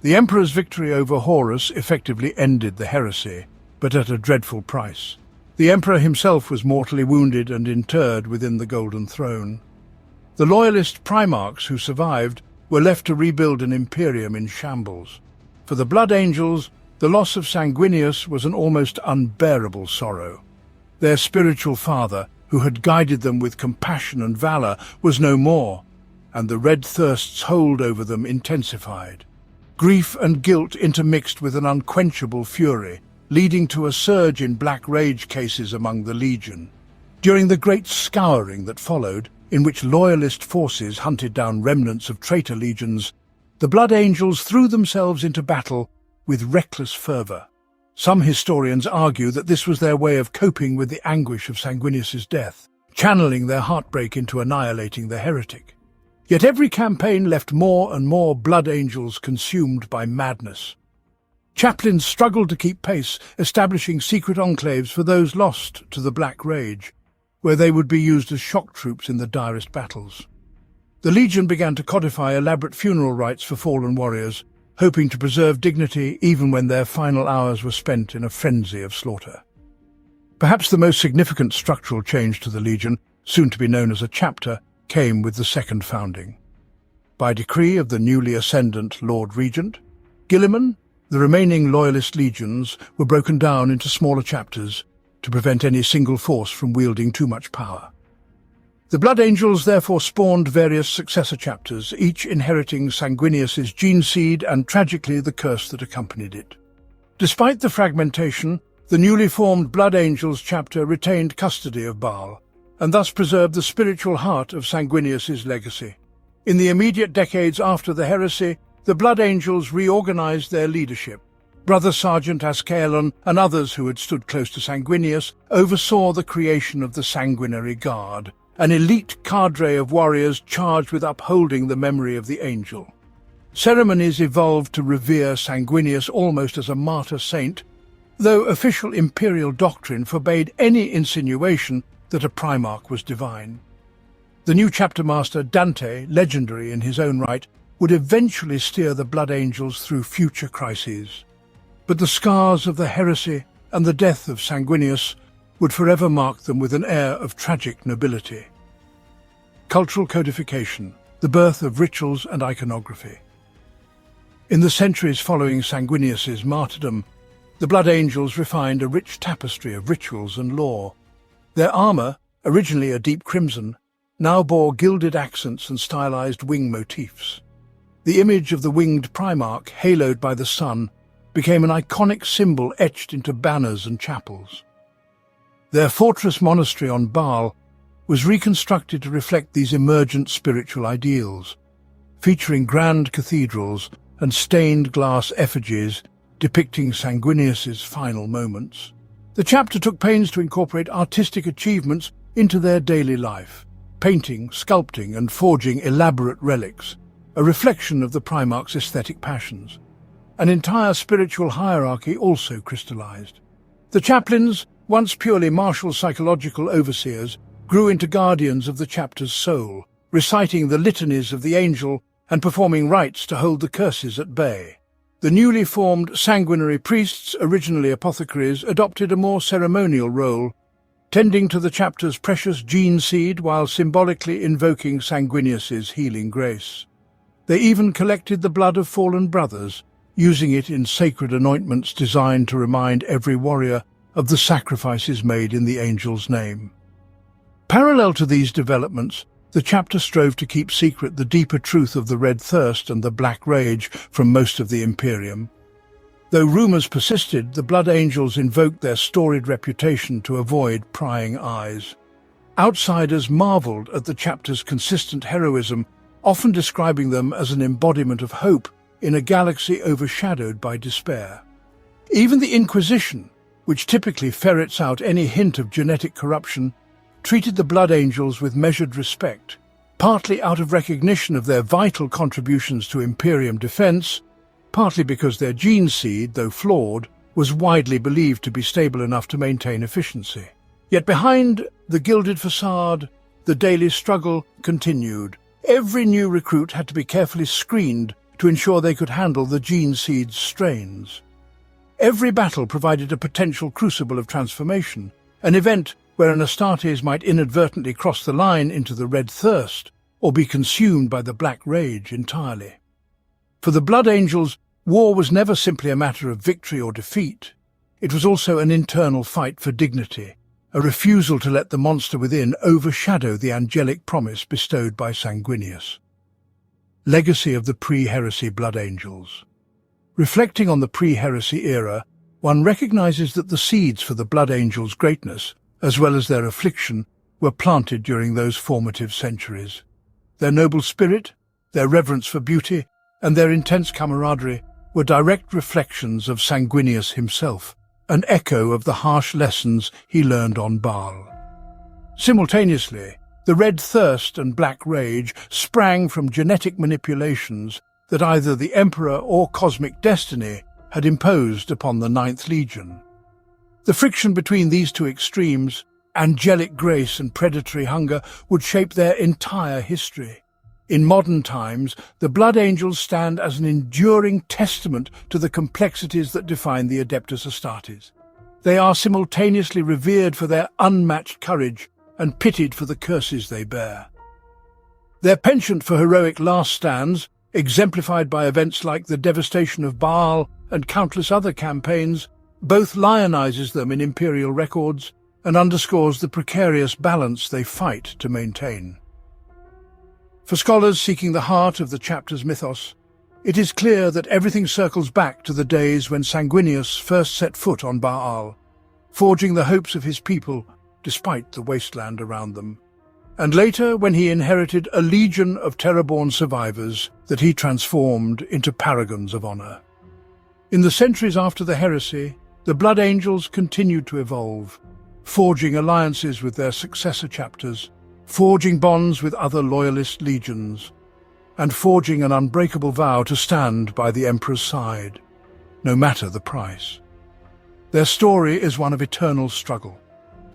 The Emperor's victory over Horus effectively ended the heresy, but at a dreadful price. The Emperor himself was mortally wounded and interred within the Golden Throne. The loyalist Primarchs who survived were left to rebuild an Imperium in shambles. For the Blood Angels, the loss of Sanguinius was an almost unbearable sorrow. Their spiritual father, who had guided them with compassion and valor, was no more, and the red thirst's hold over them intensified. Grief and guilt intermixed with an unquenchable fury, leading to a surge in black rage cases among the Legion. During the great scouring that followed, in which loyalist forces hunted down remnants of traitor legions, the Blood Angels threw themselves into battle with reckless fervor. Some historians argue that this was their way of coping with the anguish of Sanguinius's death, channeling their heartbreak into annihilating the heretic. Yet every campaign left more and more Blood Angels consumed by madness. Chaplains struggled to keep pace, establishing secret enclaves for those lost to the Black Rage, where they would be used as shock troops in the direst battles. The Legion began to codify elaborate funeral rites for fallen warriors, hoping to preserve dignity even when their final hours were spent in a frenzy of slaughter. Perhaps the most significant structural change to the Legion, soon to be known as a chapter, came with the second founding. By decree of the newly ascendant Lord Regent, Guilliman, the remaining loyalist legions were broken down into smaller chapters to prevent any single force from wielding too much power. The Blood Angels therefore spawned various successor chapters, each inheriting Sanguinius's gene seed and, tragically, the curse that accompanied it. Despite the fragmentation, the newly formed Blood Angels chapter retained custody of Baal, and thus preserved the spiritual heart of Sanguinius's legacy. In the immediate decades after the heresy, the Blood Angels reorganized their leadership. Brother Sergeant Ascaelon and others who had stood close to Sanguinius oversaw the creation of the Sanguinary Guard, an elite cadre of warriors charged with upholding the memory of the angel. Ceremonies evolved to revere Sanguinius almost as a martyr saint, though official imperial doctrine forbade any insinuation that a Primarch was divine. The new chapter master, Dante, legendary in his own right, would eventually steer the Blood Angels through future crises. But the scars of the heresy and the death of Sanguinius would forever mark them with an air of tragic nobility. Cultural codification, the birth of rituals and iconography. In the centuries following Sanguinius's martyrdom, the Blood Angels refined a rich tapestry of rituals and lore. Their armor, originally a deep crimson, now bore gilded accents and stylized wing motifs. The image of the winged Primarch, haloed by the sun, became an iconic symbol etched into banners and chapels. Their fortress monastery on Baal was reconstructed to reflect these emergent spiritual ideals, featuring grand cathedrals and stained glass effigies depicting Sanguinius's final moments. The chapter took pains to incorporate artistic achievements into their daily life, painting, sculpting, and forging elaborate relics, a reflection of the Primarch's aesthetic passions. An entire spiritual hierarchy also crystallized. The chaplains, once purely martial psychological overseers, grew into guardians of the chapter's soul, reciting the litanies of the angel and performing rites to hold the curses at bay. The newly formed sanguinary priests, originally apothecaries, adopted a more ceremonial role, tending to the chapter's precious gene seed while symbolically invoking Sanguinius's healing grace. They even collected the blood of fallen brothers, using it in sacred anointments designed to remind every warrior of the sacrifices made in the angel's name. Parallel to these developments, the chapter strove to keep secret the deeper truth of the Red Thirst and the Black Rage from most of the Imperium. Though rumors persisted, the Blood Angels invoked their storied reputation to avoid prying eyes. Outsiders marveled at the chapter's consistent heroism, often describing them as an embodiment of hope in a galaxy overshadowed by despair. Even the Inquisition, which typically ferrets out any hint of genetic corruption, treated the Blood Angels with measured respect, partly out of recognition of their vital contributions to Imperium defense, partly because their gene seed, though flawed, was widely believed to be stable enough to maintain efficiency. Yet behind the gilded facade, the daily struggle continued. Every new recruit had to be carefully screened to ensure they could handle the gene seed's strains. Every battle provided a potential crucible of transformation, an event where an Astartes might inadvertently cross the line into the Red Thirst or be consumed by the Black Rage entirely. For the Blood Angels, war was never simply a matter of victory or defeat. It was also an internal fight for dignity, a refusal to let the monster within overshadow the angelic promise bestowed by Sanguinius. Legacy of the pre-heresy Blood Angels. Reflecting on the pre-heresy era, one recognizes that the seeds for the Blood Angels' greatness, as well as their affliction, were planted during those formative centuries. Their noble spirit, their reverence for beauty, and their intense camaraderie were direct reflections of Sanguinius himself, an echo of the harsh lessons he learned on Baal. Simultaneously, the Red Thirst and Black Rage sprang from genetic manipulations that either the Emperor or cosmic destiny had imposed upon the Ninth Legion. The friction between these two extremes, angelic grace and predatory hunger, would shape their entire history. In modern times, the Blood Angels stand as an enduring testament to the complexities that define the Adeptus Astartes. They are simultaneously revered for their unmatched courage and pitied for the curses they bear. Their penchant for heroic last stands, exemplified by events like the devastation of Baal and countless other campaigns, both lionizes them in imperial records and underscores the precarious balance they fight to maintain. For scholars seeking the heart of the chapter's mythos, it is clear that everything circles back to the days when Sanguinius first set foot on Baal, forging the hopes of his people despite the wasteland around them, and later when he inherited a legion of terror-born survivors that he transformed into paragons of honor. In the centuries after the heresy, the Blood Angels continued to evolve, forging alliances with their successor chapters, forging bonds with other loyalist legions, and forging an unbreakable vow to stand by the Emperor's side, no matter the price. Their story is one of eternal struggle,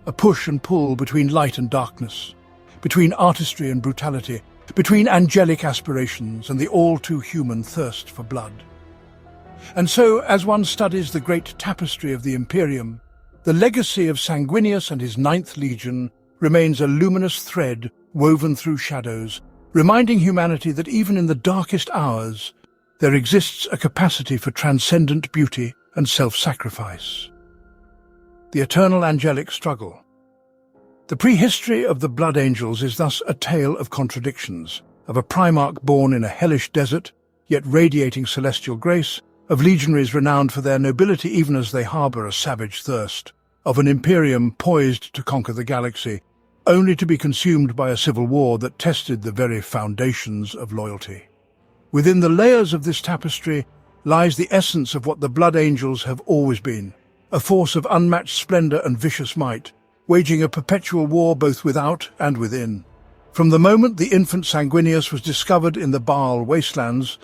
a push and pull between light and darkness, between artistry and brutality, between angelic aspirations and the all-too-human thirst for blood. And so, as one studies the great tapestry of the Imperium, the legacy of Sanguinius and his Ninth Legion remains a luminous thread woven through shadows, reminding humanity that even in the darkest hours, there exists a capacity for transcendent beauty and self-sacrifice. The eternal angelic struggle. The prehistory of the Blood Angels is thus a tale of contradictions, of a Primarch born in a hellish desert, yet radiating celestial grace, of legionaries renowned for their nobility even as they harbour a savage thirst, of an Imperium poised to conquer the galaxy, only to be consumed by a civil war that tested the very foundations of loyalty. Within the layers of this tapestry lies the essence of what the Blood Angels have always been, a force of unmatched splendor and vicious might, waging a perpetual war both without and within. From the moment the infant Sanguinius was discovered in the Baal wastelands,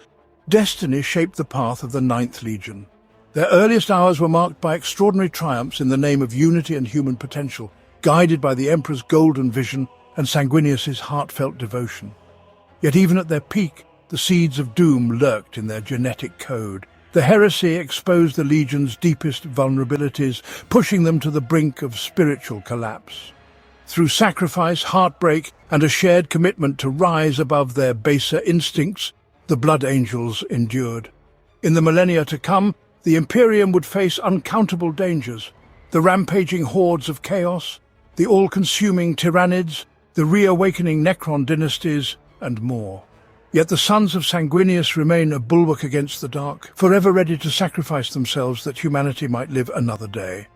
destiny shaped the path of the Ninth Legion. Their earliest hours were marked by extraordinary triumphs in the name of unity and human potential, guided by the Emperor's golden vision and Sanguinius's heartfelt devotion. Yet even at their peak, the seeds of doom lurked in their genetic code. The heresy exposed the Legion's deepest vulnerabilities, pushing them to the brink of spiritual collapse. Through sacrifice, heartbreak, and a shared commitment to rise above their baser instincts, the Blood Angels endured. In the millennia to come, the Imperium would face uncountable dangers: the rampaging hordes of chaos, the all-consuming tyrannids, the reawakening Necron dynasties, and more. Yet the sons of Sanguinius remain a bulwark against the dark, forever ready to sacrifice themselves that humanity might live another day.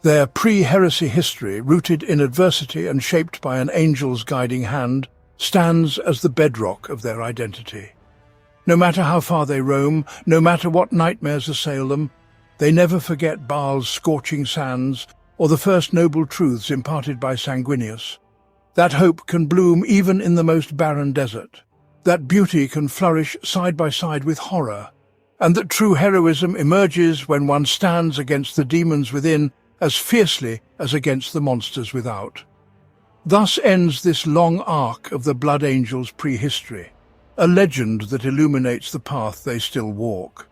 Their pre-heresy history, rooted in adversity and shaped by an angel's guiding hand, stands as the bedrock of their identity. No matter how far they roam, no matter what nightmares assail them, they never forget Baal's scorching sands or the first noble truths imparted by Sanguinius. That hope can bloom even in the most barren desert. That beauty can flourish side by side with horror, and that true heroism emerges when one stands against the demons within as fiercely as against the monsters without. Thus ends this long arc of the Blood Angels' prehistory, a legend that illuminates the path they still walk.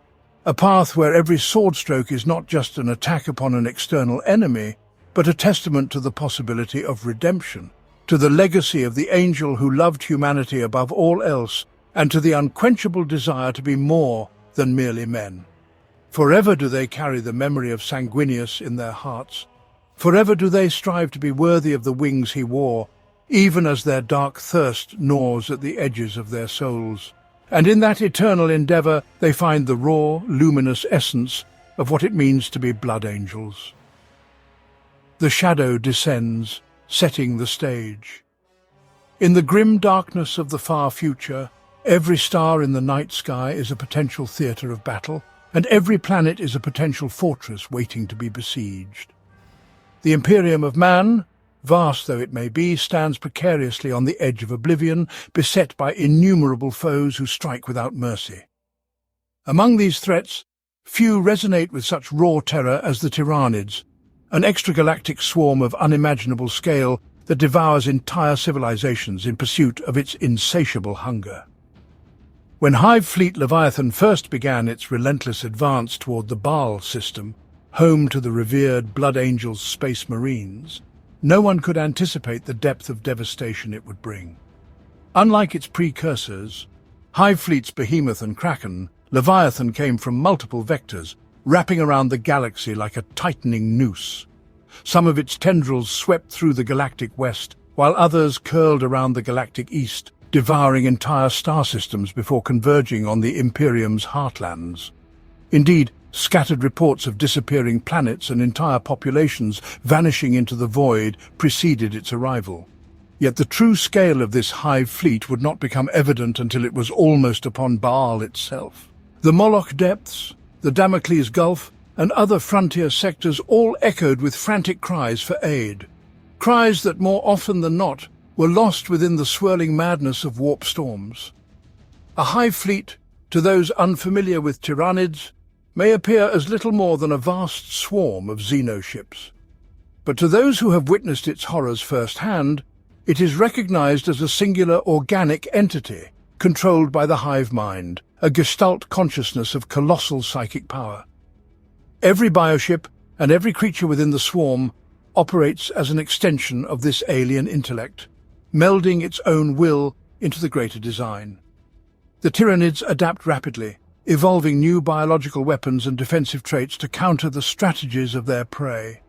A path where every sword stroke is not just an attack upon an external enemy, but a testament to the possibility of redemption, to the legacy of the angel who loved humanity above all else, and to the unquenchable desire to be more than merely men. Forever do they carry the memory of Sanguinius in their hearts. Forever do they strive to be worthy of the wings he wore, even as their dark thirst gnaws at the edges of their souls. And in that eternal endeavour they find the raw, luminous essence of what it means to be blood angels. The shadow descends, setting the stage. In the grim darkness of the far future, every star in the night sky is a potential theatre of battle, and every planet is a potential fortress waiting to be besieged. The Imperium of Man, vast though it may be, stands precariously on the edge of oblivion, beset by innumerable foes who strike without mercy. Among these threats, few resonate with such raw terror as the Tyranids, an extragalactic swarm of unimaginable scale that devours entire civilizations in pursuit of its insatiable hunger. When Hive Fleet Leviathan first began its relentless advance toward the Baal system, home to the revered Blood Angels Space Marines, no one could anticipate the depth of devastation it would bring. Unlike its precursors, Hive Fleet's Behemoth and Kraken, Leviathan came from multiple vectors, wrapping around the galaxy like a tightening noose. Some of its tendrils swept through the galactic west, while others curled around the galactic east, devouring entire star systems before converging on the Imperium's heartlands. Indeed, scattered reports of disappearing planets and entire populations vanishing into the void preceded its arrival. Yet the true scale of this Hive fleet would not become evident until it was almost upon Baal itself. The Moloch depths, the Damocles Gulf, and other frontier sectors all echoed with frantic cries for aid. Cries that more often than not were lost within the swirling madness of warp storms. A Hive fleet, to those unfamiliar with Tyranids, may appear as little more than a vast swarm of xenoships. But to those who have witnessed its horrors firsthand, it is recognized as a singular organic entity, controlled by the hive mind, a gestalt consciousness of colossal psychic power. Every bioship and every creature within the swarm operates as an extension of this alien intellect, melding its own will into the greater design. The Tyranids adapt rapidly, evolving new biological weapons and defensive traits to counter the strategies of their prey.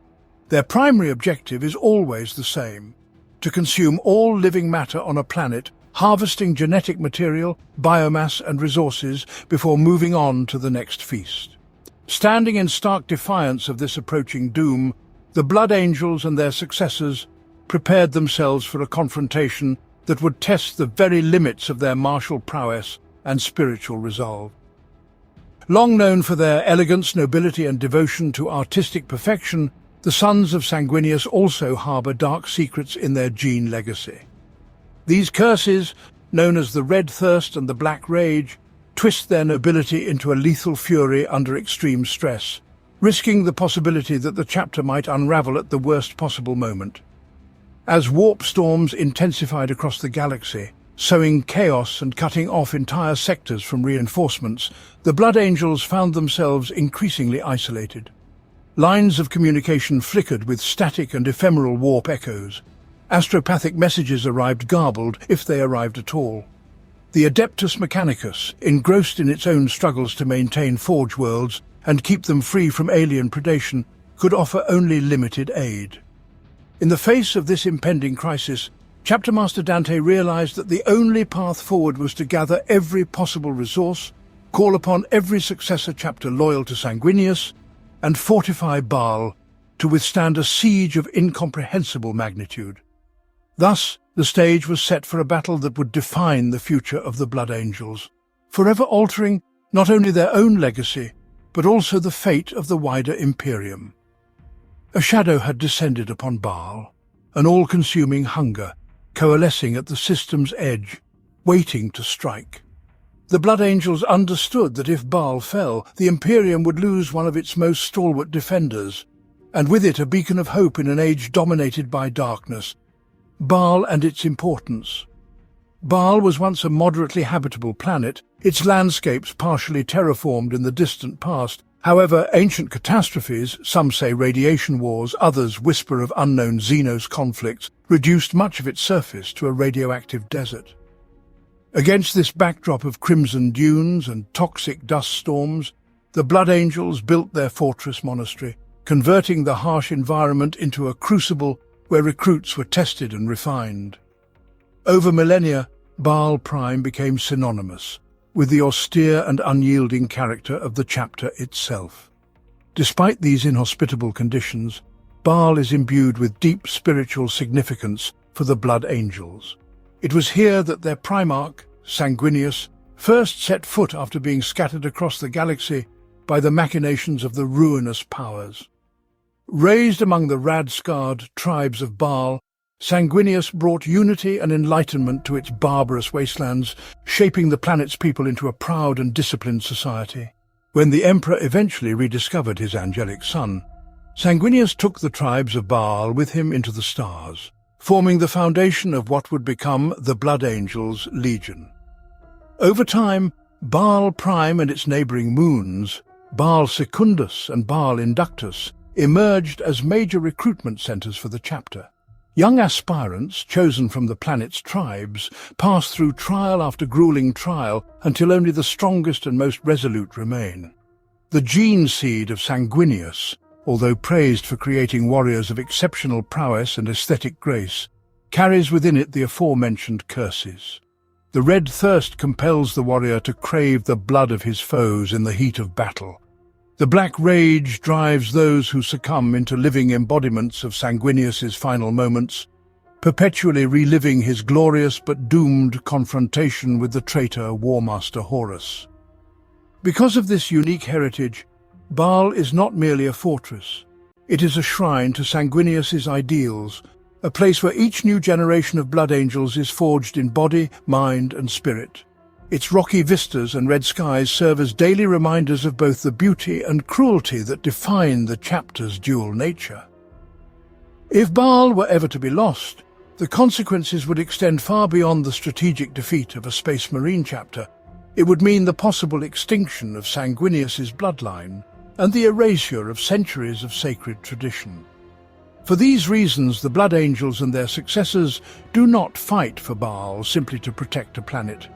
Their primary objective is always the same: to consume all living matter on a planet, harvesting genetic material, biomass and resources before moving on to the next feast. Standing in stark defiance of this approaching doom, the Blood Angels and their successors prepared themselves for a confrontation that would test the very limits of their martial prowess and spiritual resolve. Long known for their elegance, nobility and devotion to artistic perfection, the sons of Sanguinius also harbour dark secrets in their gene legacy. These curses, known as the Red Thirst and the Black Rage, twist their nobility into a lethal fury under extreme stress, risking the possibility that the chapter might unravel at the worst possible moment. As warp storms intensified across the galaxy, sowing chaos and cutting off entire sectors from reinforcements, the Blood Angels found themselves increasingly isolated. Lines of communication flickered with static and ephemeral warp echoes. Astropathic messages arrived garbled, if they arrived at all. The Adeptus Mechanicus, engrossed in its own struggles to maintain Forge worlds and keep them free from alien predation, could offer only limited aid. In the face of this impending crisis, Chapter Master Dante realized that the only path forward was to gather every possible resource, call upon every successor chapter loyal to Sanguinius, and fortify Baal to withstand a siege of incomprehensible magnitude. Thus, the stage was set for a battle that would define the future of the Blood Angels, forever altering not only their own legacy, but also the fate of the wider Imperium. A shadow had descended upon Baal, an all-consuming hunger, coalescing at the system's edge, waiting to strike. The Blood Angels understood that if Baal fell, the Imperium would lose one of its most stalwart defenders, and with it a beacon of hope in an age dominated by darkness. Baal and its importance. Baal was once a moderately habitable planet, its landscapes partially terraformed in the distant past. However, ancient catastrophes, some say radiation wars, others whisper of unknown Xenos conflicts, reduced much of its surface to a radioactive desert. Against this backdrop of crimson dunes and toxic dust storms, the Blood Angels built their fortress monastery, converting the harsh environment into a crucible where recruits were tested and refined. Over millennia, Baal Prime became synonymous with the austere and unyielding character of the chapter itself. Despite these inhospitable conditions, Baal is imbued with deep spiritual significance for the Blood Angels. It was here that their primarch, Sanguinius, first set foot after being scattered across the galaxy by the machinations of the ruinous powers. Raised among the rad-scarred tribes of Baal, Sanguinius brought unity and enlightenment to its barbarous wastelands, shaping the planet's people into a proud and disciplined society. When the Emperor eventually rediscovered his angelic son, Sanguinius took the tribes of Baal with him into the stars, forming the foundation of what would become the Blood Angels' Legion. Over time, Baal Prime and its neighboring moons, Baal Secundus and Baal Inductus, emerged as major recruitment centers for the chapter. Young aspirants, chosen from the planet's tribes, pass through trial after grueling trial until only the strongest and most resolute remain. The gene seed of Sanguinius, although praised for creating warriors of exceptional prowess and aesthetic grace, carries within it the aforementioned curses. The red thirst compels the warrior to crave the blood of his foes in the heat of battle. The black rage drives those who succumb into living embodiments of Sanguinius's final moments, perpetually reliving his glorious but doomed confrontation with the traitor Warmaster Horus. Because of this unique heritage, Baal is not merely a fortress. It is a shrine to Sanguinius's ideals, a place where each new generation of Blood Angels is forged in body, mind, and spirit. Its rocky vistas and red skies serve as daily reminders of both the beauty and cruelty that define the chapter's dual nature. If Baal were ever to be lost, the consequences would extend far beyond the strategic defeat of a Space Marine chapter. It would mean the possible extinction of Sanguinius's bloodline and the erasure of centuries of sacred tradition. For these reasons, the Blood Angels and their successors do not fight for Baal simply to protect a planet.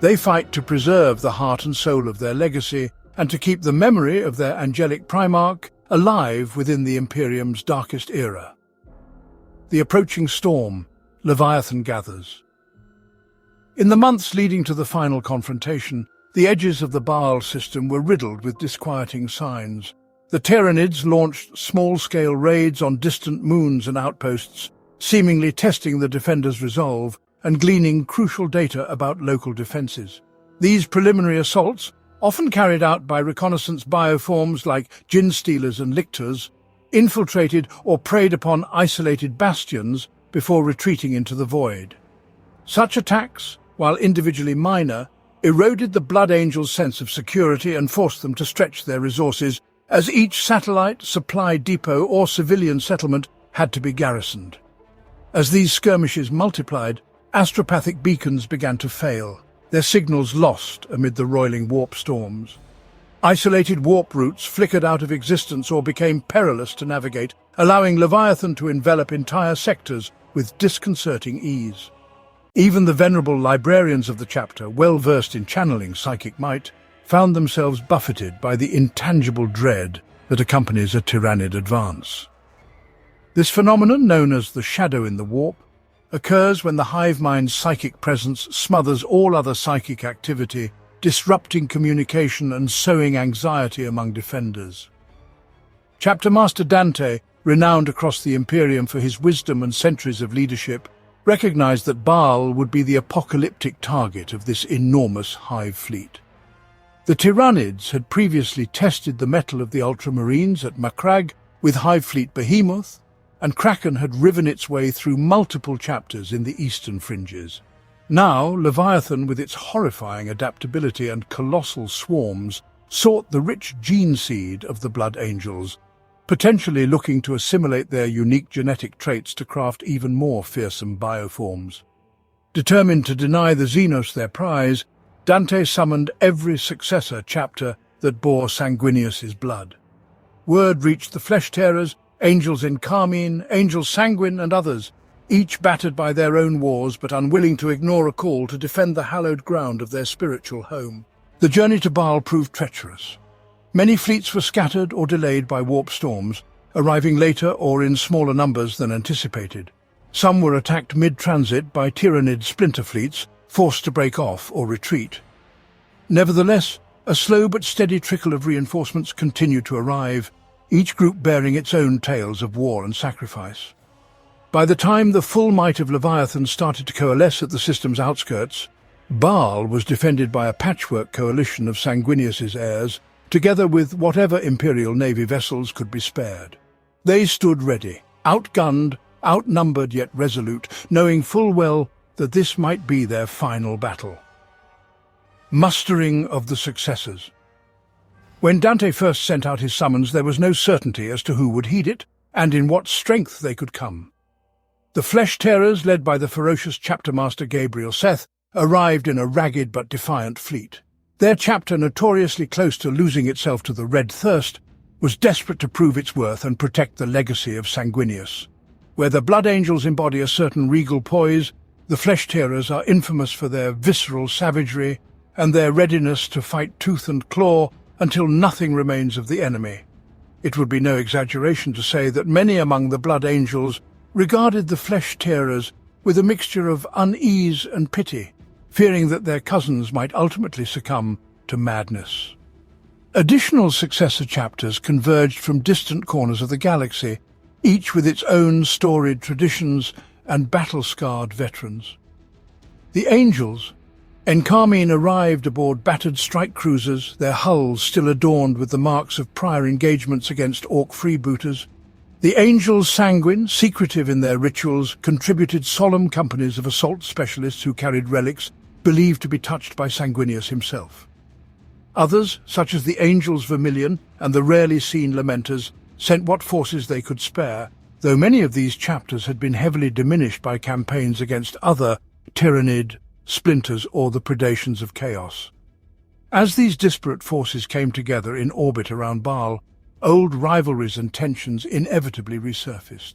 They fight to preserve the heart and soul of their legacy and to keep the memory of their angelic primarch alive within the Imperium's darkest era. The approaching storm, Leviathan gathers. In the months leading to the final confrontation, the edges of the Baal system were riddled with disquieting signs. The Tyranids launched small-scale raids on distant moons and outposts, seemingly testing the defenders' resolve and gleaning crucial data about local defenses. These preliminary assaults, often carried out by reconnaissance bioforms like gin-stealers and lictors, infiltrated or preyed upon isolated bastions before retreating into the void. Such attacks, while individually minor, eroded the Blood Angels' sense of security and forced them to stretch their resources, as each satellite, supply depot or civilian settlement had to be garrisoned. As these skirmishes multiplied, astropathic beacons began to fail, their signals lost amid the roiling warp storms. Isolated warp routes flickered out of existence or became perilous to navigate, allowing Leviathan to envelop entire sectors with disconcerting ease. Even the venerable librarians of the chapter, well versed in channeling psychic might, found themselves buffeted by the intangible dread that accompanies a Tyranid advance. This phenomenon, known as the shadow in the warp, occurs when the hive mind's psychic presence smothers all other psychic activity, disrupting communication and sowing anxiety among defenders. Chapter Master Dante, renowned across the Imperium for his wisdom and centuries of leadership, recognized that Baal would be the apocalyptic target of this enormous hive fleet. The Tyranids had previously tested the mettle of the Ultramarines at Macragge with Hive Fleet Behemoth, and Kraken had riven its way through multiple chapters in the eastern fringes. Now, Leviathan, with its horrifying adaptability and colossal swarms, sought the rich gene seed of the Blood Angels, potentially looking to assimilate their unique genetic traits to craft even more fearsome bioforms. Determined to deny the Xenos their prize, Dante summoned every successor chapter that bore Sanguinius's blood. Word reached the flesh-tearers, angels in carmine, angels sanguine, and others, each battered by their own wars but unwilling to ignore a call to defend the hallowed ground of their spiritual home. The journey to Baal proved treacherous. Many fleets were scattered or delayed by warp storms, arriving later or in smaller numbers than anticipated. Some were attacked mid-transit by Tyrannid splinter fleets, forced to break off or retreat. Nevertheless, a slow but steady trickle of reinforcements continued to arrive, each group bearing its own tales of war and sacrifice. By the time the full might of Leviathan started to coalesce at the system's outskirts, Baal was defended by a patchwork coalition of Sanguinius's heirs, together with whatever Imperial Navy vessels could be spared. They stood ready, outgunned, outnumbered yet resolute, knowing full well that this might be their final battle. Mustering of the successors. When Dante first sent out his summons, there was no certainty as to who would heed it and in what strength they could come. The flesh-tearers, led by the ferocious chapter-master Gabriel Seth, arrived in a ragged but defiant fleet. Their chapter, notoriously close to losing itself to the Red Thirst, was desperate to prove its worth and protect the legacy of Sanguinius. Where the Blood Angels embody a certain regal poise, the flesh-tearers are infamous for their visceral savagery and their readiness to fight tooth and claw until nothing remains of the enemy. It would be no exaggeration to say that many among the Blood Angels regarded the flesh-tearers with a mixture of unease and pity, fearing that their cousins might ultimately succumb to madness. Additional successor chapters converged from distant corners of the galaxy, each with its own storied traditions and battle-scarred veterans. The Angels, in carmine, arrived aboard battered strike cruisers, their hulls still adorned with the marks of prior engagements against Orc freebooters. The Angels sanguine, secretive in their rituals, contributed solemn companies of assault specialists who carried relics believed to be touched by Sanguinius himself. Others, such as the Angels Vermilion and the rarely seen Lamenters, sent what forces they could spare, though many of these chapters had been heavily diminished by campaigns against other Tyrannid, Splinters, or the predations of chaos. As these disparate forces came together in orbit around Baal, old rivalries and tensions inevitably resurfaced.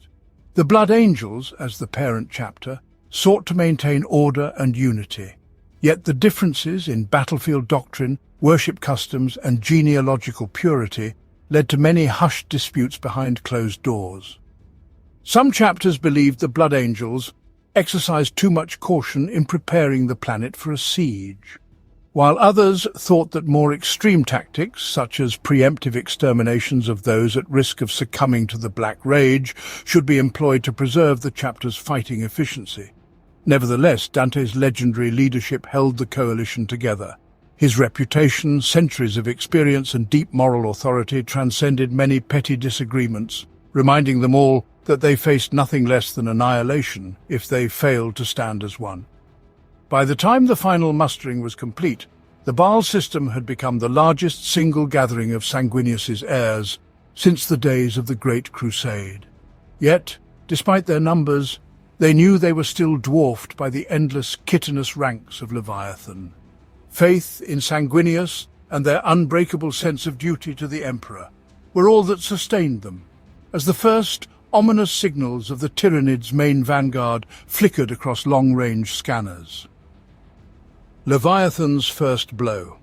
The Blood Angels, as the parent chapter, sought to maintain order and unity, yet the differences in battlefield doctrine, worship customs, and genealogical purity led to many hushed disputes behind closed doors. Some chapters believed the Blood Angels exercised too much caution in preparing the planet for a siege, while others thought that more extreme tactics, such as preemptive exterminations of those at risk of succumbing to the Black Rage, should be employed to preserve the chapter's fighting efficiency. Nevertheless, Dante's legendary leadership held the coalition together. His reputation, centuries of experience, and deep moral authority transcended many petty disagreements, reminding them all that they faced nothing less than annihilation if they failed to stand as one. By the time the final mustering was complete, the Baal system had become the largest single gathering of Sanguinius's heirs since the days of the Great Crusade. Yet, despite their numbers, they knew they were still dwarfed by the endless chitinous ranks of Leviathan. Faith in Sanguinius and their unbreakable sense of duty to the Emperor were all that sustained them, as the first ominous signals of the Tyrannid's main vanguard flickered across long-range scanners. Leviathan's first blow.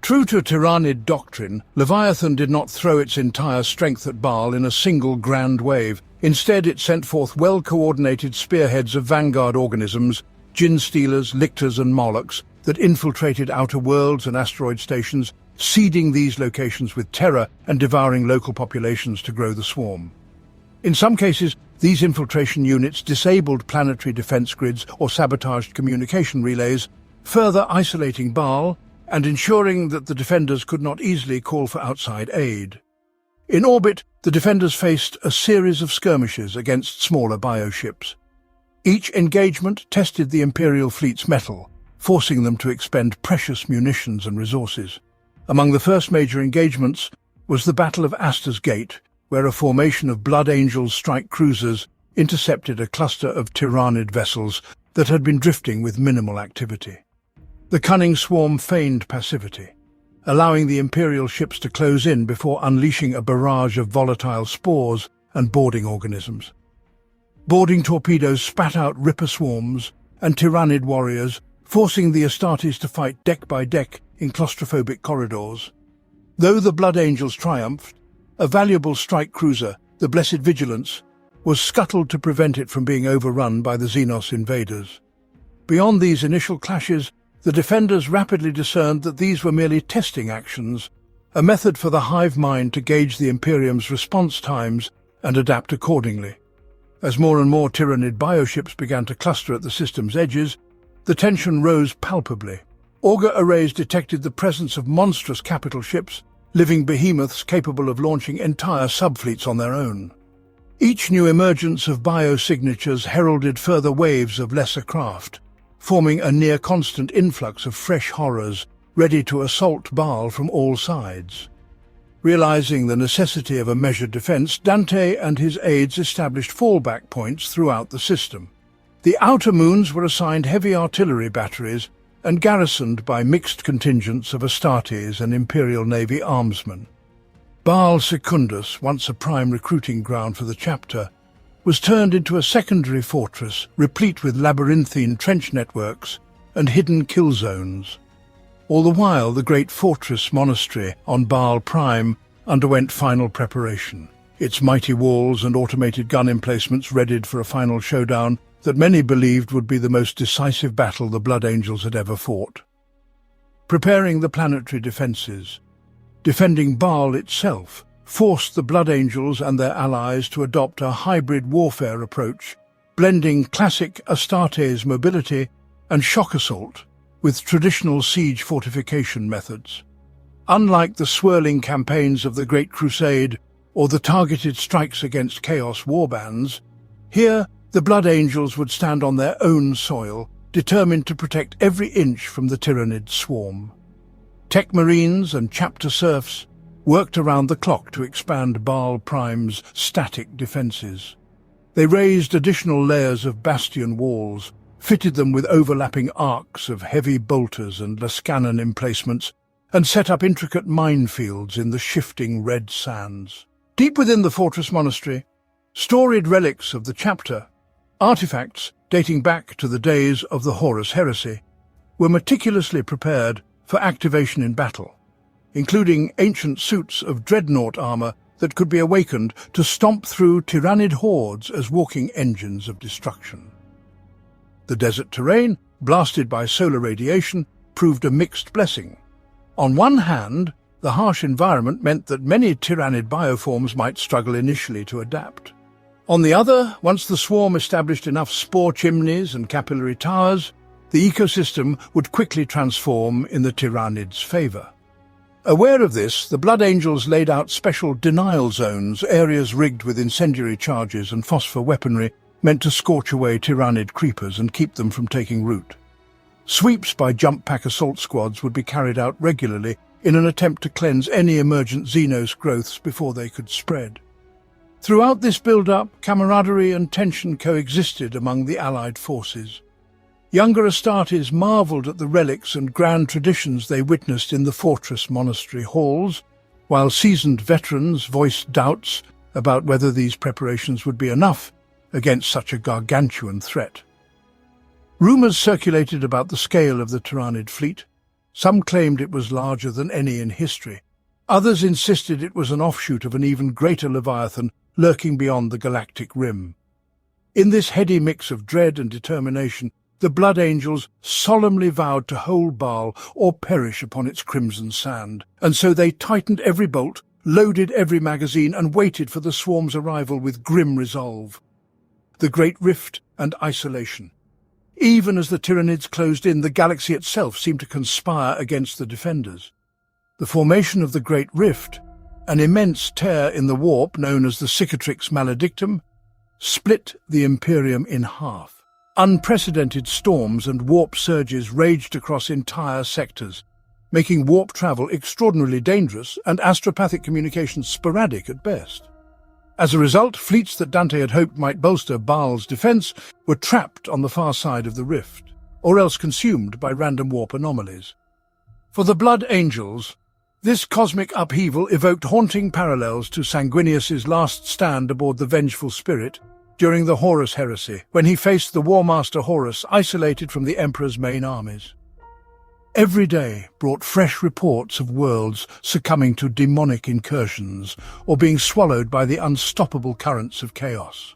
True to Tyrannid doctrine, Leviathan did not throw its entire strength at Baal in a single grand wave. Instead, it sent forth well-coordinated spearheads of vanguard organisms, gin-stealers, lictors and molochs, that infiltrated outer worlds and asteroid stations, seeding these locations with terror and devouring local populations to grow the swarm. In some cases, these infiltration units disabled planetary defense grids or sabotaged communication relays, further isolating Baal and ensuring that the defenders could not easily call for outside aid. In orbit, the defenders faced a series of skirmishes against smaller bioships. Each engagement tested the Imperial fleet's mettle, forcing them to expend precious munitions and resources. Among the first major engagements was the Battle of Asta's Gate, where a formation of Blood Angels strike cruisers intercepted a cluster of Tyrannid vessels that had been drifting with minimal activity. The cunning swarm feigned passivity, allowing the Imperial ships to close in before unleashing a barrage of volatile spores and boarding organisms. Boarding torpedoes spat out Ripper swarms and Tyrannid warriors, forcing the Astartes to fight deck by deck in claustrophobic corridors. Though the Blood Angels triumphed, a valuable strike cruiser, the Blessed Vigilance, was scuttled to prevent it from being overrun by the Xenos invaders. Beyond these initial clashes, the defenders rapidly discerned that these were merely testing actions, a method for the hive mind to gauge the Imperium's response times and adapt accordingly. As more and more Tyrannid bioships began to cluster at the system's edges, the tension rose palpably. Auger arrays detected the presence of monstrous capital ships, living behemoths capable of launching entire subfleets on their own. Each new emergence of biosignatures heralded further waves of lesser craft, forming a near-constant influx of fresh horrors ready to assault Baal from all sides. Realizing the necessity of a measured defense, Dante and his aides established fallback points throughout the system. The outer moons were assigned heavy artillery batteries and garrisoned by mixed contingents of Astartes and Imperial Navy armsmen. Baal Secundus, once a prime recruiting ground for the chapter, was turned into a secondary fortress replete with labyrinthine trench networks and hidden kill zones. All the while, the great fortress monastery on Baal Prime underwent final preparation, its mighty walls and automated gun emplacements readied for a final showdown that many believed would be the most decisive battle the Blood Angels had ever fought. Preparing the planetary defences, defending Baal itself, forced the Blood Angels and their allies to adopt a hybrid warfare approach, blending classic Astartes mobility and shock assault with traditional siege fortification methods. Unlike the swirling campaigns of the Great Crusade or the targeted strikes against Chaos warbands, here the Blood Angels would stand on their own soil, determined to protect every inch from the Tyrannid swarm. Tech Marines and chapter serfs worked around the clock to expand Baal Prime's static defences. They raised additional layers of bastion walls, fitted them with overlapping arcs of heavy bolters and Lascanon emplacements, and set up intricate minefields in the shifting red sands. Deep within the fortress monastery, storied relics of the chapter, artifacts dating back to the days of the Horus Heresy, were meticulously prepared for activation in battle, including ancient suits of dreadnought armor that could be awakened to stomp through Tyrannid hordes as walking engines of destruction. The desert terrain, blasted by solar radiation, proved a mixed blessing. On one hand, the harsh environment meant that many Tyrannid bioforms might struggle initially to adapt. On the other, once the swarm established enough spore chimneys and capillary towers, the ecosystem would quickly transform in the Tyrannids' favour. Aware of this, the Blood Angels laid out special denial zones, areas rigged with incendiary charges and phosphor weaponry meant to scorch away Tyrannid creepers and keep them from taking root. Sweeps by jump pack assault squads would be carried out regularly in an attempt to cleanse any emergent Xenos growths before they could spread. Throughout this build-up, camaraderie and tension coexisted among the Allied forces. Younger Astartes marvelled at the relics and grand traditions they witnessed in the fortress monastery halls, while seasoned veterans voiced doubts about whether these preparations would be enough against such a gargantuan threat. Rumours circulated about the scale of the Tyrannid fleet. Some claimed it was larger than any in history. Others insisted it was an offshoot of an even greater Leviathan lurking beyond the galactic rim. In this heady mix of dread and determination, the Blood Angels solemnly vowed to hold Baal or perish upon its crimson sand, and so they tightened every bolt, loaded every magazine, and waited for the swarm's arrival with grim resolve. The Great Rift and isolation. Even as the Tyrannids closed in, the galaxy itself seemed to conspire against the defenders. The formation of the Great Rift, An immense tear in the warp, known as the Cicatrix Maledictum, split the Imperium in half. Unprecedented storms and warp surges raged across entire sectors, making warp travel extraordinarily dangerous and astropathic communications sporadic at best. As a result, fleets that Dante had hoped might bolster Baal's defense were trapped on the far side of the rift, or else consumed by random warp anomalies. For the Blood Angels, this cosmic upheaval evoked haunting parallels to Sanguinius's last stand aboard the Vengeful Spirit during the Horus Heresy, when he faced the War Master Horus isolated from the Emperor's main armies. Every day brought fresh reports of worlds succumbing to demonic incursions or being swallowed by the unstoppable currents of chaos.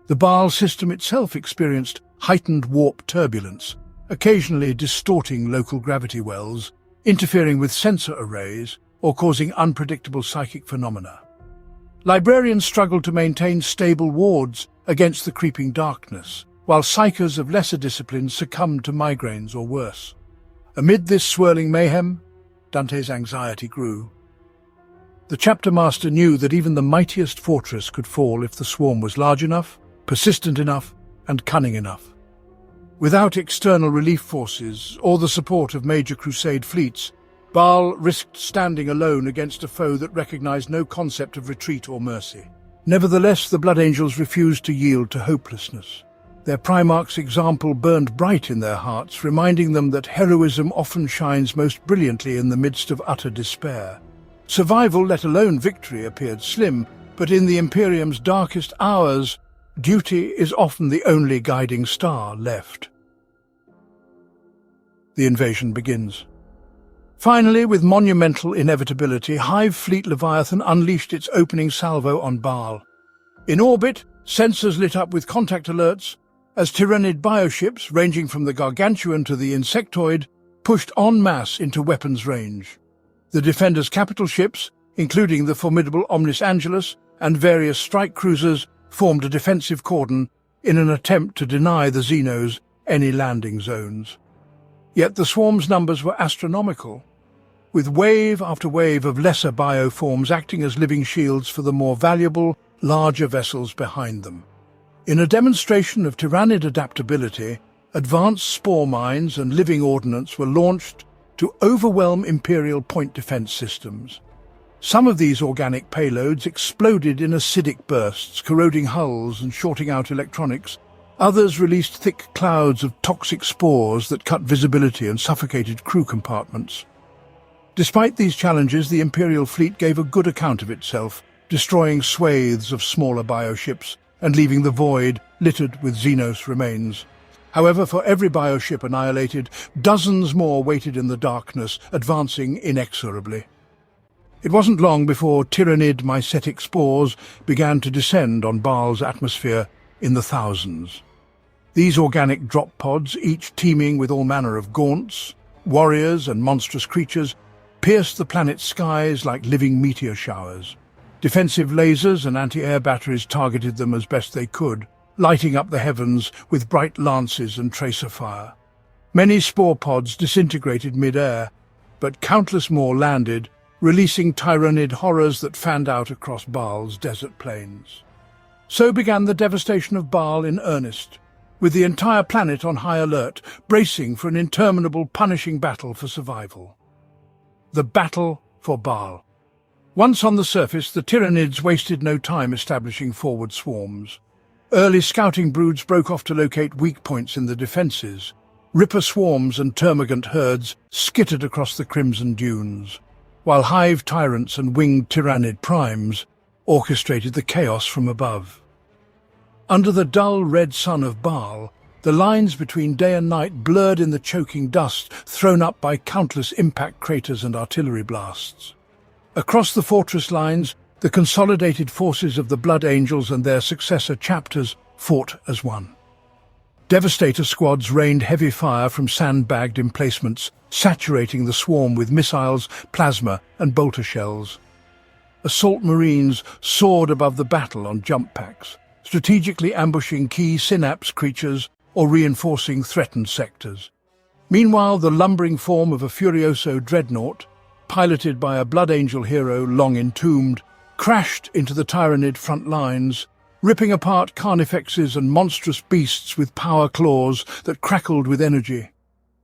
The Baal system itself experienced heightened warp turbulence, occasionally distorting local gravity wells, interfering with sensor arrays, or causing unpredictable psychic phenomena. Librarians struggled to maintain stable wards against the creeping darkness, while psychers of lesser disciplines succumbed to migraines or worse. Amid this swirling mayhem, Dante's anxiety grew. The chapter master knew that even the mightiest fortress could fall if the swarm was large enough, persistent enough, and cunning enough. Without external relief forces or the support of major crusade fleets, Baal risked standing alone against a foe that recognized no concept of retreat or mercy. Nevertheless, the Blood Angels refused to yield to hopelessness. Their Primarch's example burned bright in their hearts, reminding them that heroism often shines most brilliantly in the midst of utter despair. Survival, let alone victory, appeared slim, but in the Imperium's darkest hours, duty is often the only guiding star left. The invasion begins. Finally, with monumental inevitability, Hive Fleet Leviathan unleashed its opening salvo on Baal. In orbit, sensors lit up with contact alerts as Tyrannid bioships, ranging from the Gargantuan to the Insectoid, pushed en masse into weapons range. The Defender's capital ships, including the formidable Omnis Angelus and various strike cruisers, formed a defensive cordon in an attempt to deny the Xenos any landing zones. Yet the swarm's numbers were astronomical, with wave after wave of lesser bioforms acting as living shields for the more valuable, larger vessels behind them. In a demonstration of Tyrannid adaptability, advanced spore mines and living ordnance were launched to overwhelm Imperial point defense systems. Some of these organic payloads exploded in acidic bursts, corroding hulls and shorting out electronics. Others released thick clouds of toxic spores that cut visibility and suffocated crew compartments. Despite these challenges, the Imperial fleet gave a good account of itself, destroying swathes of smaller bioships and leaving the void littered with Xenos remains. However, for every bioship annihilated, dozens more waited in the darkness, advancing inexorably. It wasn't long before Tyrannid mycetic spores began to descend on Baal's atmosphere in the thousands. These organic drop pods, each teeming with all manner of gaunts, warriors and monstrous creatures, pierced the planet's skies like living meteor showers. Defensive lasers and anti-air batteries targeted them as best they could, lighting up the heavens with bright lances and tracer fire. Many spore pods disintegrated mid-air, but countless more landed, releasing Tyrannid horrors that fanned out across Baal's desert plains. So began the devastation of Baal in earnest, with the entire planet on high alert, bracing for an interminable, punishing battle for survival. The battle for Baal. Once on the surface, the Tyrannids wasted no time establishing forward swarms. Early scouting broods broke off to locate weak points in the defences. Ripper swarms and termagant herds skittered across the crimson dunes, while hive tyrants and winged Tyrannid primes orchestrated the chaos from above. Under the dull red sun of Baal, the lines between day and night blurred in the choking dust thrown up by countless impact craters and artillery blasts. Across the fortress lines, the consolidated forces of the Blood Angels and their successor chapters fought as one. Devastator squads rained heavy fire from sandbagged emplacements, saturating the swarm with missiles, plasma, and bolter shells. Assault marines soared above the battle on jump packs, strategically ambushing key synapse creatures or reinforcing threatened sectors. Meanwhile, the lumbering form of a Furioso dreadnought, piloted by a Blood Angel hero long entombed, crashed into the Tyranid front lines, ripping apart carnifexes and monstrous beasts with power claws that crackled with energy.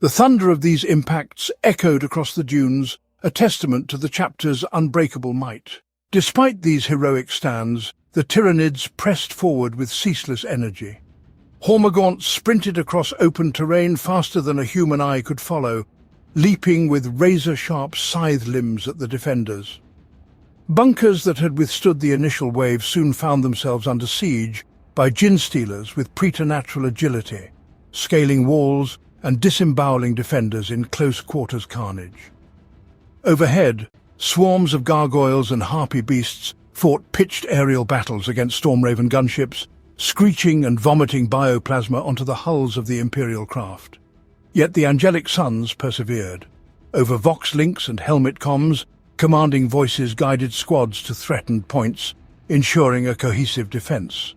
The thunder of these impacts echoed across the dunes, a testament to the chapter's unbreakable might. Despite these heroic stands, the Tyranids pressed forward with ceaseless energy. Hormagaunts sprinted across open terrain faster than a human eye could follow, leaping with razor-sharp scythe limbs at the defenders. Bunkers that had withstood the initial wave soon found themselves under siege by gin-stealers with preternatural agility, scaling walls and disemboweling defenders in close-quarters carnage. Overhead, swarms of gargoyles and harpy beasts fought pitched aerial battles against Stormraven gunships, screeching and vomiting bioplasma onto the hulls of the Imperial craft. Yet the angelic sons persevered. Over vox links and helmet comms, commanding voices guided squads to threatened points, ensuring a cohesive defense.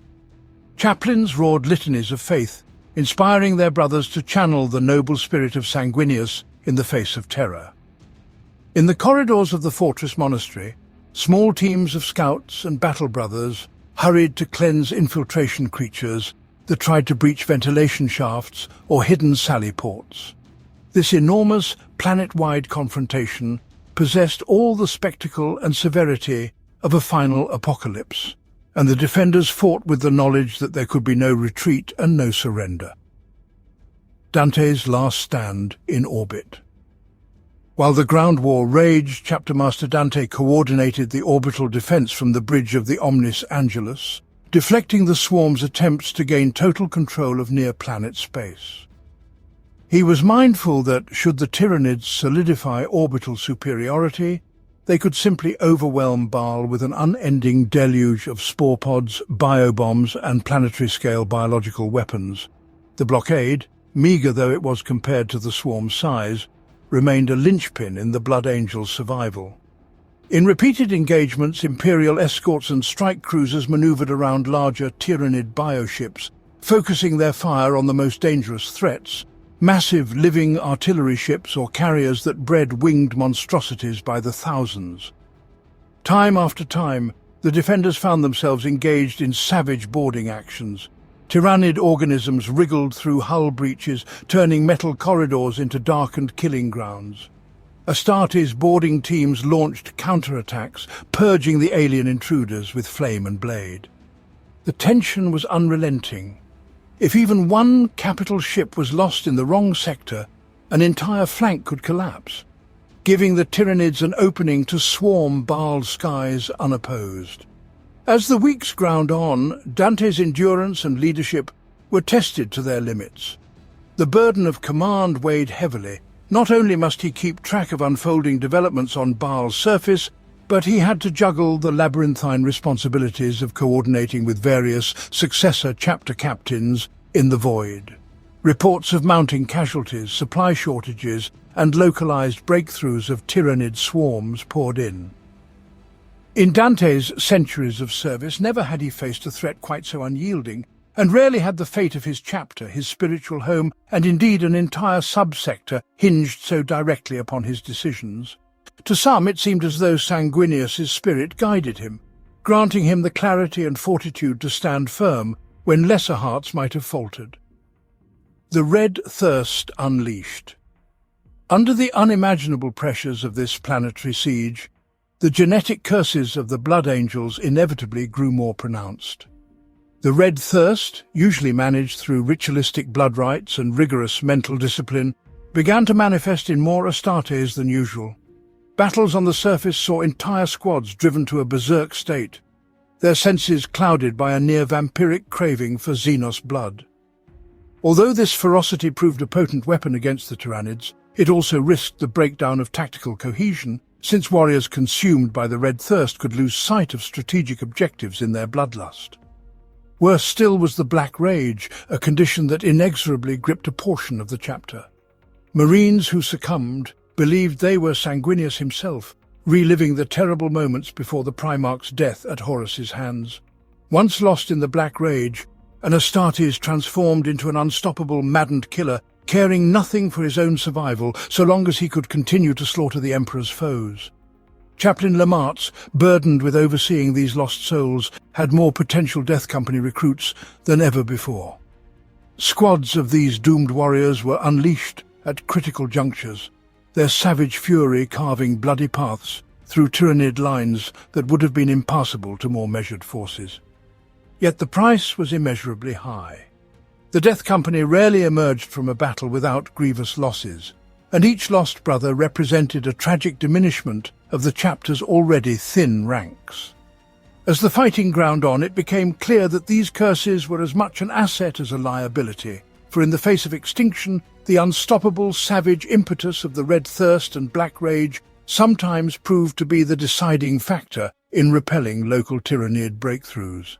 Chaplains roared litanies of faith, inspiring their brothers to channel the noble spirit of Sanguinius in the face of terror. In the corridors of the fortress monastery, small teams of scouts and battle brothers hurried to cleanse infiltration creatures that tried to breach ventilation shafts or hidden sally ports. This enormous, planet-wide confrontation possessed all the spectacle and severity of a final apocalypse, and the defenders fought with the knowledge that there could be no retreat and no surrender. Dante's last stand in orbit. While the ground war raged, Chapter Master Dante coordinated the orbital defense from the bridge of the Omnis Angelus, deflecting the swarm's attempts to gain total control of near-planet space. He was mindful that, should the Tyranids solidify orbital superiority, they could simply overwhelm Baal with an unending deluge of spore pods, biobombs, and planetary-scale biological weapons. The blockade, meagre though it was compared to the swarm's size, remained a linchpin in the Blood Angel's survival. In repeated engagements, Imperial escorts and strike cruisers maneuvered around larger Tyranid bioships, focusing their fire on the most dangerous threats, massive living artillery ships or carriers that bred winged monstrosities by the thousands. Time after time, the defenders found themselves engaged in savage boarding actions. Tyrannid organisms wriggled through hull breaches, turning metal corridors into darkened killing grounds. Astartes boarding teams launched counterattacks, purging the alien intruders with flame and blade. The tension was unrelenting. If even one capital ship was lost in the wrong sector, an entire flank could collapse, giving the Tyranids an opening to swarm Baal's skies unopposed. As the weeks ground on, Dante's endurance and leadership were tested to their limits. The burden of command weighed heavily. Not only must he keep track of unfolding developments on Baal's surface, but he had to juggle the labyrinthine responsibilities of coordinating with various successor chapter captains in the void. Reports of mounting casualties, supply shortages, and localized breakthroughs of Tyranid swarms poured in. In Dante's centuries of service, never had he faced a threat quite so unyielding, and rarely had the fate of his chapter, his spiritual home, and indeed an entire subsector hinged so directly upon his decisions. To some it seemed as though Sanguinius's spirit guided him, granting him the clarity and fortitude to stand firm when lesser hearts might have faltered. The Red Thirst unleashed. Under the unimaginable pressures of this planetary siege, the genetic curses of the Blood Angels inevitably grew more pronounced. The Red Thirst, usually managed through ritualistic blood rites and rigorous mental discipline, began to manifest in more Astartes than usual. Battles on the surface saw entire squads driven to a berserk state, their senses clouded by a near-vampiric craving for Xenos blood. Although this ferocity proved a potent weapon against the Tyranids, it also risked the breakdown of tactical cohesion, since warriors consumed by the Red Thirst could lose sight of strategic objectives in their bloodlust. Worse still was the Black Rage, a condition that inexorably gripped a portion of the chapter. Marines who succumbed believed they were Sanguinius himself, reliving the terrible moments before the Primarch's death at Horus's hands. Once lost in the Black Rage, an Astartes transformed into an unstoppable, maddened killer, caring nothing for his own survival so long as he could continue to slaughter the Emperor's foes. Chaplain Lamartz, burdened with overseeing these lost souls, had more potential Death Company recruits than ever before. Squads of these doomed warriors were unleashed at critical junctures, their savage fury carving bloody paths through Tyranid lines that would have been impassable to more measured forces. Yet the price was immeasurably high. The Death Company rarely emerged from a battle without grievous losses, and each lost brother represented a tragic diminishment of the chapter's already thin ranks. As the fighting ground on, it became clear that these curses were as much an asset as a liability, for in the face of extinction, the unstoppable, savage impetus of the Red Thirst and Black Rage sometimes proved to be the deciding factor in repelling local Tyranid breakthroughs.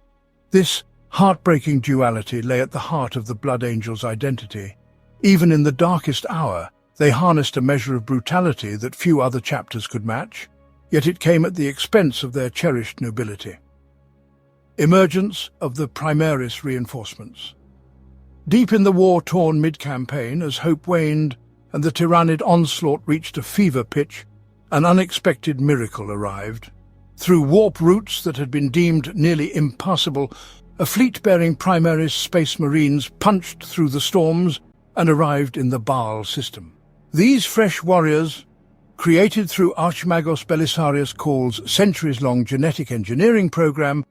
This heartbreaking duality lay at the heart of the Blood Angels' identity. Even in the darkest hour, they harnessed a measure of brutality that few other chapters could match, yet it came at the expense of their cherished nobility. Emergence of the Primaris reinforcements. Deep in the war-torn mid-campaign, as hope waned and the Tyrannid onslaught reached a fever pitch, an unexpected miracle arrived. Through warp routes that had been deemed nearly impassable, a fleet bearing Primaris Space Marines punched through the storms and arrived in the Baal system. These fresh warriors, created through Archimagos Belisarius Call's centuries-long genetic engineering program,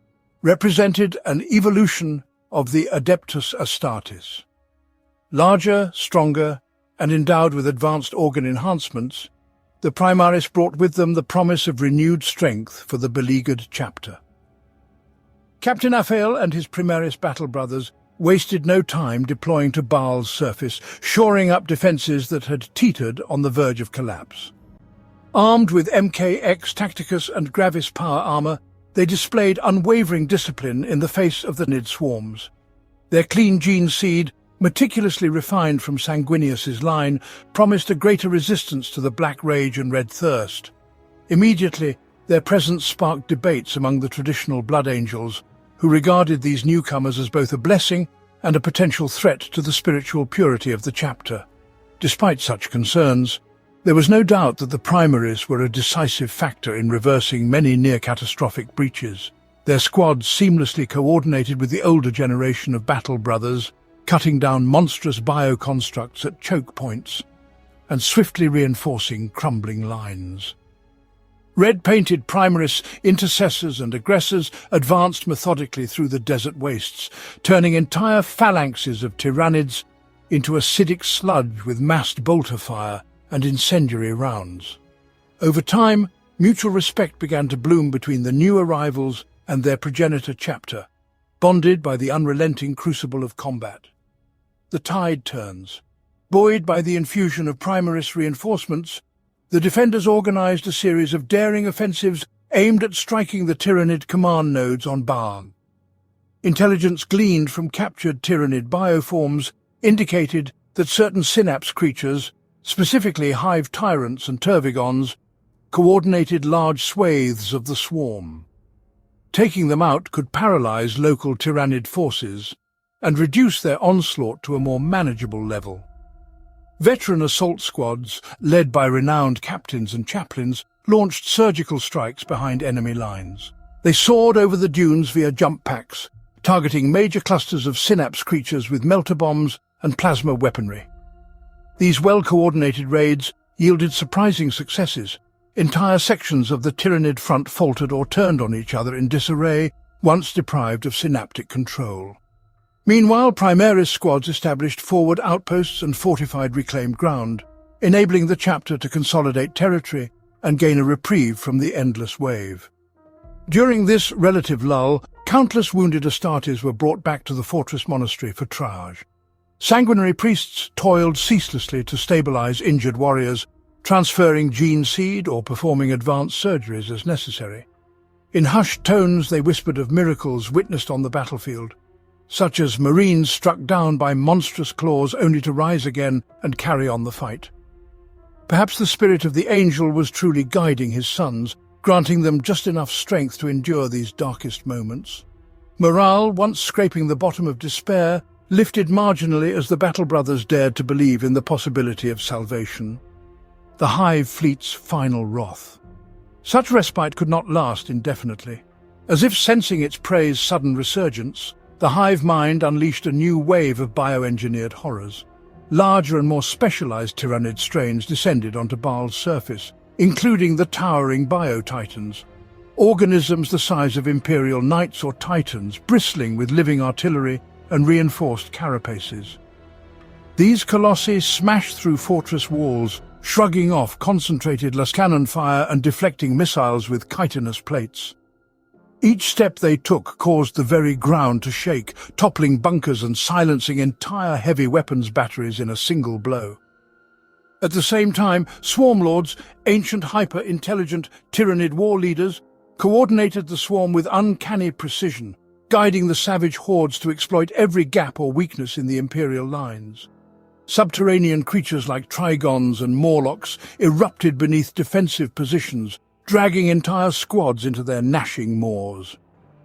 represented an evolution of the Adeptus Astartes. Larger, stronger, and endowed with advanced organ enhancements, the Primaris brought with them the promise of renewed strength for the beleaguered chapter. Captain Aphael and his Primaris battle brothers wasted no time deploying to Baal's surface, shoring up defences that had teetered on the verge of collapse. Armed with MKX Tacticus and Gravis power armour, they displayed unwavering discipline in the face of the Nid swarms. Their clean gene seed, meticulously refined from Sanguinius's line, promised a greater resistance to the Black Rage and Red Thirst. Immediately, their presence sparked debates among the traditional Blood Angels, who regarded these newcomers as both a blessing and a potential threat to the spiritual purity of the chapter. Despite such concerns, there was no doubt that the Primaris were a decisive factor in reversing many near-catastrophic breaches. Their squads seamlessly coordinated with the older generation of battle brothers, cutting down monstrous bioconstructs at choke points and swiftly reinforcing crumbling lines. Red-painted Primaris intercessors and aggressors advanced methodically through the desert wastes, turning entire phalanxes of Tyrannids into acidic sludge with massed bolter fire and incendiary rounds. Over time, mutual respect began to bloom between the new arrivals and their progenitor chapter, bonded by the unrelenting crucible of combat. The tide turns. Buoyed by the infusion of Primaris reinforcements, the defenders organized a series of daring offensives aimed at striking the Tyrannid command nodes on Baal. Intelligence gleaned from captured Tyrannid bioforms indicated that certain synapse creatures, specifically hive tyrants and tervigons, coordinated large swathes of the swarm. Taking them out could paralyze local Tyrannid forces and reduce their onslaught to a more manageable level. Veteran assault squads, led by renowned captains and chaplains, launched surgical strikes behind enemy lines. They soared over the dunes via jump packs, targeting major clusters of synapse creatures with melter bombs and plasma weaponry. These well-coordinated raids yielded surprising successes. Entire sections of the Tyrannid front faltered or turned on each other in disarray, once deprived of synaptic control. Meanwhile, Primaris squads established forward outposts and fortified reclaimed ground, enabling the chapter to consolidate territory and gain a reprieve from the endless wave. During this relative lull, countless wounded Astartes were brought back to the fortress monastery for triage. Sanguinary priests toiled ceaselessly to stabilize injured warriors, transferring gene seed or performing advanced surgeries as necessary. In hushed tones, they whispered of miracles witnessed on the battlefield, such as Marines struck down by monstrous claws only to rise again and carry on the fight. Perhaps the spirit of the angel was truly guiding his sons, granting them just enough strength to endure these darkest moments. Morale, once scraping the bottom of despair, lifted marginally as the Battle Brothers dared to believe in the possibility of salvation. The Hive fleet's final wrath. Such respite could not last indefinitely. As if sensing its prey's sudden resurgence, the hive mind unleashed a new wave of bioengineered horrors. Larger and more specialized tyrannid strains descended onto Baal's surface, including the towering biotitans, organisms the size of imperial knights or titans, bristling with living artillery and reinforced carapaces. These colossi smashed through fortress walls, shrugging off concentrated cannon fire and deflecting missiles with chitinous plates. Each step they took caused the very ground to shake, toppling bunkers and silencing entire heavy weapons batteries in a single blow. At the same time, swarm lords, ancient hyper-intelligent tyrannid war leaders, coordinated the swarm with uncanny precision, guiding the savage hordes to exploit every gap or weakness in the imperial lines. Subterranean creatures like trigons and morlocks erupted beneath defensive positions, dragging entire squads into their gnashing maws.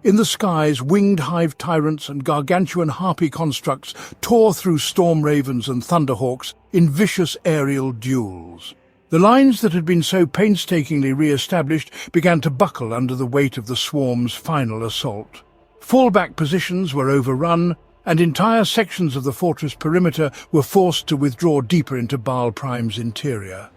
In the skies, winged hive tyrants and gargantuan harpy constructs tore through storm ravens and thunderhawks in vicious aerial duels. The lines that had been so painstakingly re-established began to buckle under the weight of the swarm's final assault. Fallback positions were overrun, and entire sections of the fortress perimeter were forced to withdraw deeper into Baal Prime's interior.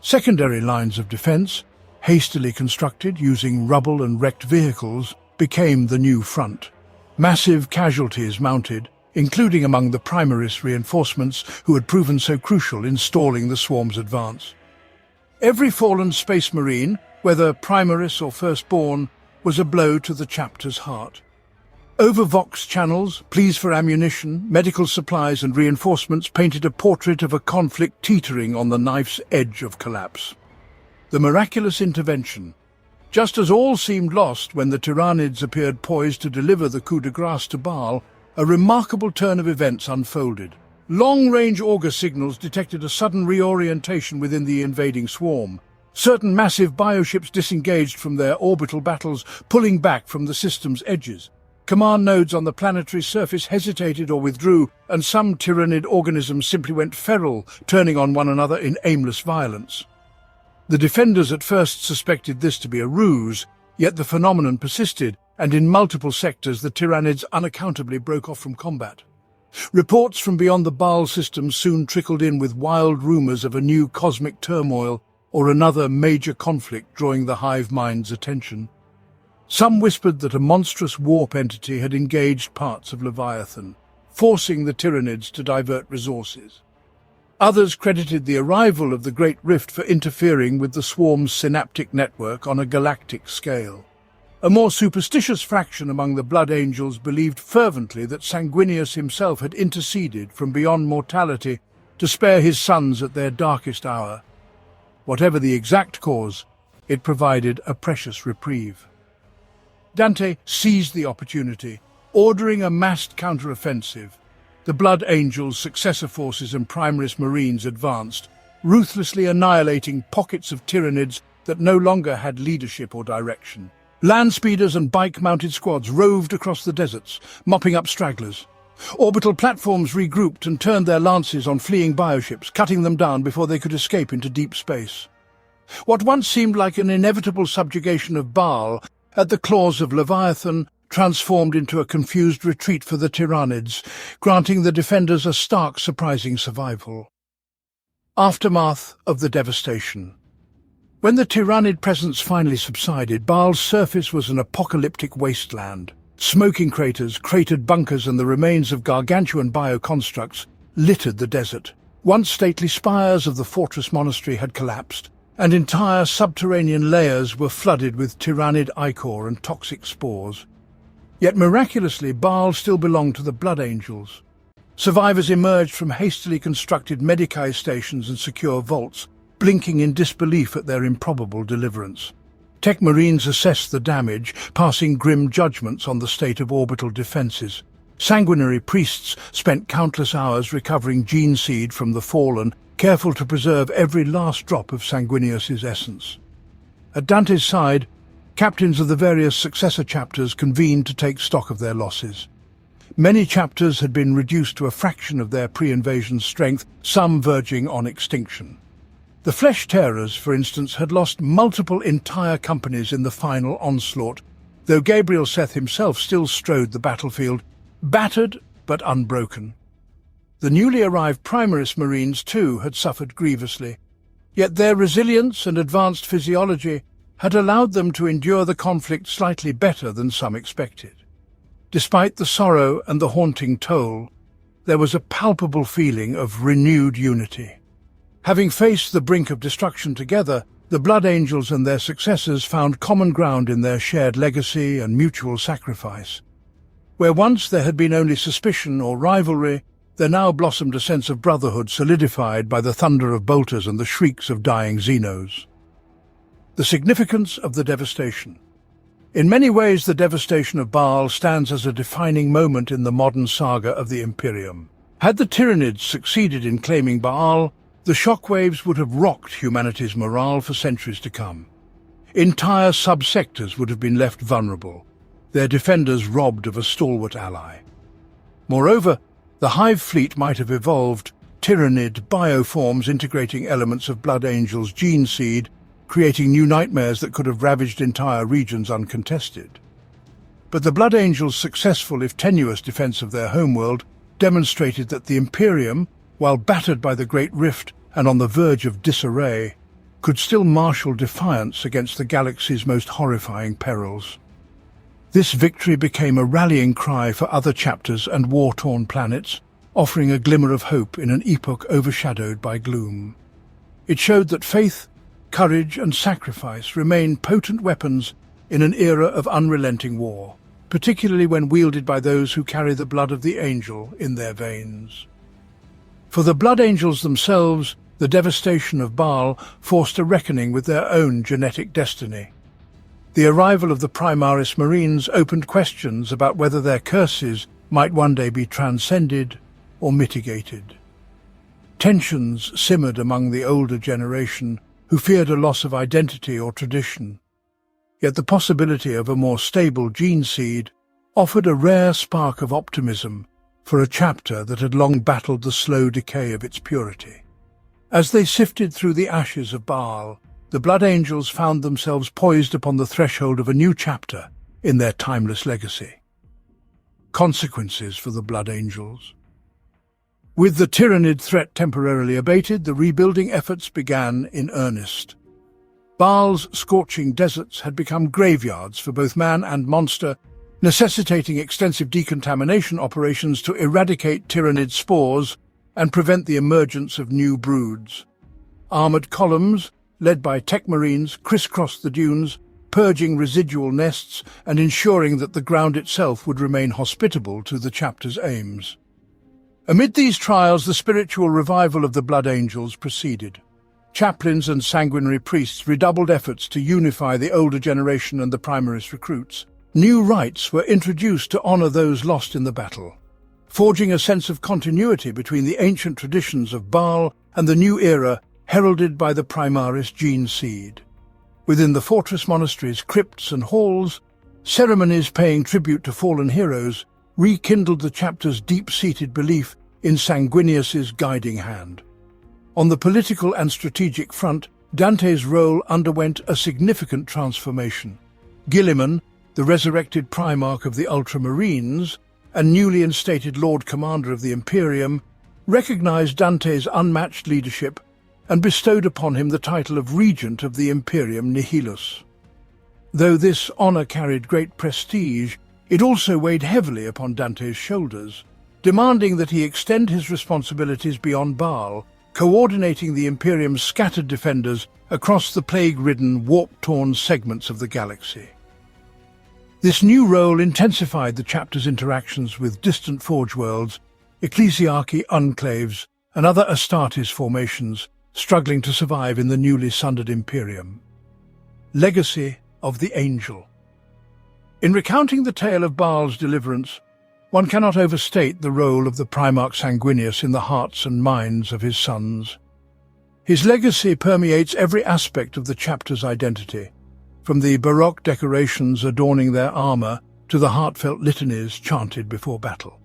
Secondary lines of defense, hastily constructed using rubble and wrecked vehicles, became the new front. Massive casualties mounted, including among the Primaris reinforcements who had proven so crucial in stalling the swarm's advance. Every fallen Space Marine, whether Primaris or Firstborn, was a blow to the chapter's heart. Over Vox channels, pleas for ammunition, medical supplies and reinforcements painted a portrait of a conflict teetering on the knife's edge of collapse. The miraculous intervention. Just as all seemed lost when the Tyrannids appeared poised to deliver the coup de grace to Baal, a remarkable turn of events unfolded. Long-range auger signals detected a sudden reorientation within the invading swarm. Certain massive bioships disengaged from their orbital battles, pulling back from the system's edges. Command nodes on the planetary surface hesitated or withdrew, and some tyrannid organisms simply went feral, turning on one another in aimless violence. The defenders at first suspected this to be a ruse, yet the phenomenon persisted, and in multiple sectors the Tyrannids unaccountably broke off from combat. Reports from beyond the Baal system soon trickled in with wild rumors of a new cosmic turmoil or another major conflict drawing the hive mind's attention. Some whispered that a monstrous warp entity had engaged parts of Leviathan, forcing the Tyrannids to divert resources. Others credited the arrival of the Great Rift for interfering with the swarm's synaptic network on a galactic scale. A more superstitious fraction among the Blood Angels believed fervently that Sanguinius himself had interceded from beyond mortality to spare his sons at their darkest hour. Whatever the exact cause, it provided a precious reprieve. Dante seized the opportunity, ordering a massed counteroffensive. The Blood Angels' successor forces and Primaris Marines advanced, ruthlessly annihilating pockets of Tyrannids that no longer had leadership or direction. Landspeeders and bike-mounted squads roved across the deserts, mopping up stragglers. Orbital platforms regrouped and turned their lances on fleeing bioships, cutting them down before they could escape into deep space. What once seemed like an inevitable subjugation of Baal, at the claws of Leviathan, transformed into a confused retreat for the Tyrannids, granting the defenders a stark, surprising survival. Aftermath of the Devastation. When the Tyrannid presence finally subsided, Baal's surface was an apocalyptic wasteland. Smoking craters, cratered bunkers and the remains of gargantuan bioconstructs littered the desert. Once stately spires of the fortress monastery had collapsed, and entire subterranean layers were flooded with Tyrannid ichor and toxic spores. Yet miraculously, Baal still belonged to the Blood Angels. Survivors emerged from hastily constructed Medicae stations and secure vaults, blinking in disbelief at their improbable deliverance. Tech Marines assessed the damage, passing grim judgments on the state of orbital defenses. Sanguinary priests spent countless hours recovering gene seed from the fallen, careful to preserve every last drop of Sanguinius's essence. At Dante's side, captains of the various successor chapters convened to take stock of their losses. Many chapters had been reduced to a fraction of their pre-invasion strength, some verging on extinction. The Flesh Tearers, for instance, had lost multiple entire companies in the final onslaught, though Gabriel Seth himself still strode the battlefield, battered but unbroken. The newly arrived Primaris Marines, too, had suffered grievously, yet their resilience and advanced physiology had allowed them to endure the conflict slightly better than some expected. Despite the sorrow and the haunting toll, there was a palpable feeling of renewed unity. Having faced the brink of destruction together, the Blood Angels and their successors found common ground in their shared legacy and mutual sacrifice. Where once there had been only suspicion or rivalry, there now blossomed a sense of brotherhood solidified by the thunder of bolters and the shrieks of dying Xenos. The significance of the devastation. In many ways, the devastation of Baal stands as a defining moment in the modern saga of the Imperium. Had the Tyranids succeeded in claiming Baal, the shockwaves would have rocked humanity's morale for centuries to come. Entire subsectors would have been left vulnerable, their defenders robbed of a stalwart ally. Moreover, the Hive fleet might have evolved Tyranid bioforms integrating elements of Blood Angel's gene seed, creating new nightmares that could have ravaged entire regions uncontested. But the Blood Angels' successful, if tenuous, defense of their homeworld demonstrated that the Imperium, while battered by the Great Rift and on the verge of disarray, could still marshal defiance against the galaxy's most horrifying perils. This victory became a rallying cry for other chapters and war-torn planets, offering a glimmer of hope in an epoch overshadowed by gloom. It showed that faith, courage and sacrifice remain potent weapons in an era of unrelenting war, particularly when wielded by those who carry the blood of the angel in their veins. For the Blood Angels themselves, the devastation of Baal forced a reckoning with their own genetic destiny. The arrival of the Primaris Marines opened questions about whether their curses might one day be transcended or mitigated. Tensions simmered among the older generation, who feared a loss of identity or tradition. Yet the possibility of a more stable gene seed offered a rare spark of optimism for a chapter that had long battled the slow decay of its purity. As they sifted through the ashes of Baal, the Blood Angels found themselves poised upon the threshold of a new chapter in their timeless legacy. Consequences for the Blood Angels. With the Tyranid threat temporarily abated, the rebuilding efforts began in earnest. Baal's scorching deserts had become graveyards for both man and monster, necessitating extensive decontamination operations to eradicate Tyranid spores and prevent the emergence of new broods. Armored columns, led by tech marines, crisscrossed the dunes, purging residual nests and ensuring that the ground itself would remain hospitable to the chapter's aims. Amid these trials, the spiritual revival of the Blood Angels proceeded. Chaplains and sanguinary priests redoubled efforts to unify the older generation and the Primaris recruits. New rites were introduced to honor those lost in the battle, forging a sense of continuity between the ancient traditions of Baal and the new era heralded by the Primaris gene seed. Within the fortress monasteries, crypts and halls, ceremonies paying tribute to fallen heroes rekindled the chapter's deep-seated belief in Sanguinius's guiding hand. On the political and strategic front, Dante's role underwent a significant transformation. Guilliman, the resurrected Primarch of the Ultramarines and newly instated Lord Commander of the Imperium, recognized Dante's unmatched leadership and bestowed upon him the title of Regent of the Imperium Nihilus. Though this honor carried great prestige, it also weighed heavily upon Dante's shoulders, demanding that he extend his responsibilities beyond Baal, coordinating the Imperium's scattered defenders across the plague-ridden, warp-torn segments of the galaxy. This new role intensified the chapter's interactions with distant Forge worlds, ecclesiarchy enclaves, and other Astartes formations struggling to survive in the newly sundered Imperium. Legacy of the Angel. In recounting the tale of Baal's deliverance, one cannot overstate the role of the Primarch Sanguinius in the hearts and minds of his sons. His legacy permeates every aspect of the chapter's identity, from the Baroque decorations adorning their armor to the heartfelt litanies chanted before battle.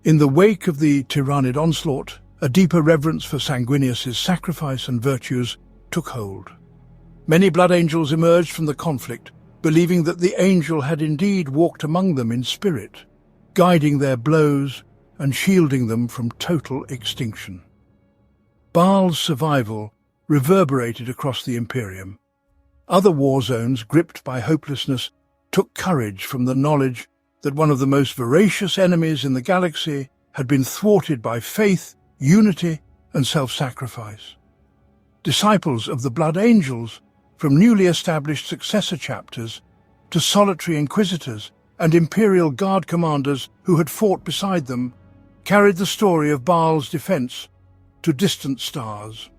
In the wake of the Tyrannid onslaught, a deeper reverence for Sanguinius's sacrifice and virtues took hold. Many blood angels emerged from the conflict, believing that the angel had indeed walked among them in spirit, guiding their blows and shielding them from total extinction. Baal's survival reverberated across the Imperium. Other war zones, gripped by hopelessness, took courage from the knowledge that one of the most voracious enemies in the galaxy had been thwarted by faith, unity, and self-sacrifice. Disciples of the Blood Angels, from newly established successor chapters to solitary inquisitors and Imperial Guard commanders who had fought beside them, carried the story of Baal's defense to distant stars.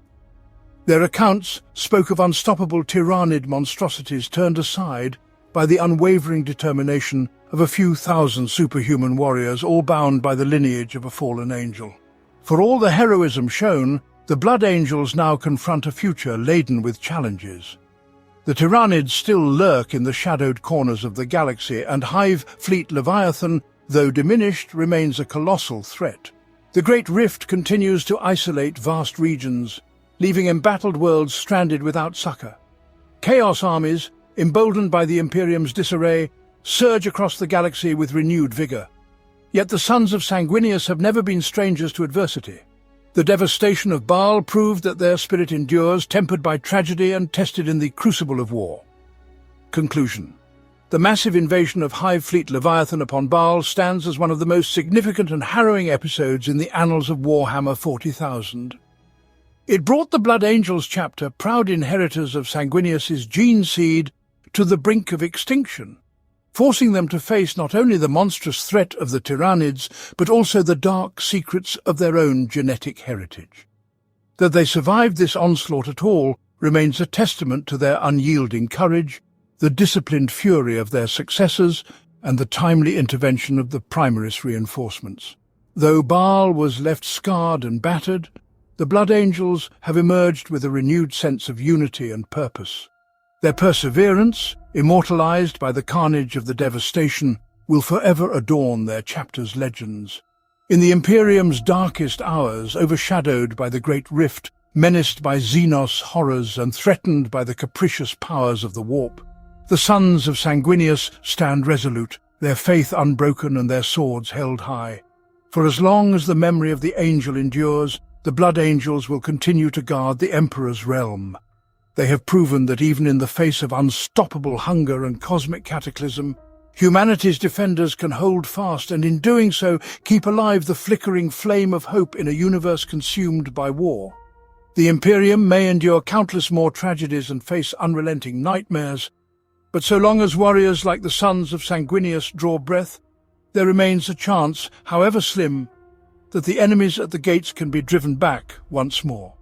Their accounts spoke of unstoppable Tyrannid monstrosities turned aside by the unwavering determination of a few thousand superhuman warriors, all bound by the lineage of a fallen angel. For all the heroism shown, the Blood Angels now confront a future laden with challenges. The Tyrannids still lurk in the shadowed corners of the galaxy, and Hive Fleet Leviathan, though diminished, remains a colossal threat. The Great Rift continues to isolate vast regions, leaving embattled worlds stranded without succor. Chaos armies, emboldened by the Imperium's disarray, surge across the galaxy with renewed vigor. Yet the sons of Sanguinius have never been strangers to adversity. The devastation of Baal proved that their spirit endures, tempered by tragedy and tested in the crucible of war. Conclusion. The massive invasion of Hive Fleet Leviathan upon Baal stands as one of the most significant and harrowing episodes in the annals of Warhammer 40,000. It brought the Blood Angels chapter, proud inheritors of Sanguinius's gene seed, to the brink of extinction, forcing them to face not only the monstrous threat of the Tyrannids, but also the dark secrets of their own genetic heritage. That they survived this onslaught at all remains a testament to their unyielding courage, the disciplined fury of their successors, and the timely intervention of the Primaris reinforcements. Though Baal was left scarred and battered, the Blood Angels have emerged with a renewed sense of unity and purpose. Their perseverance, immortalized by the carnage of the Devastation, will forever adorn their chapter's legends. In the Imperium's darkest hours, overshadowed by the Great Rift, menaced by Xenos horrors and threatened by the capricious powers of the Warp, the sons of Sanguinius stand resolute, their faith unbroken and their swords held high. For as long as the memory of the angel endures, the Blood Angels will continue to guard the Emperor's realm. They have proven that even in the face of unstoppable hunger and cosmic cataclysm, humanity's defenders can hold fast and in doing so keep alive the flickering flame of hope in a universe consumed by war. The Imperium may endure countless more tragedies and face unrelenting nightmares, but so long as warriors like the sons of Sanguinius draw breath, there remains a chance, however slim, that the enemies at the gates can be driven back once more.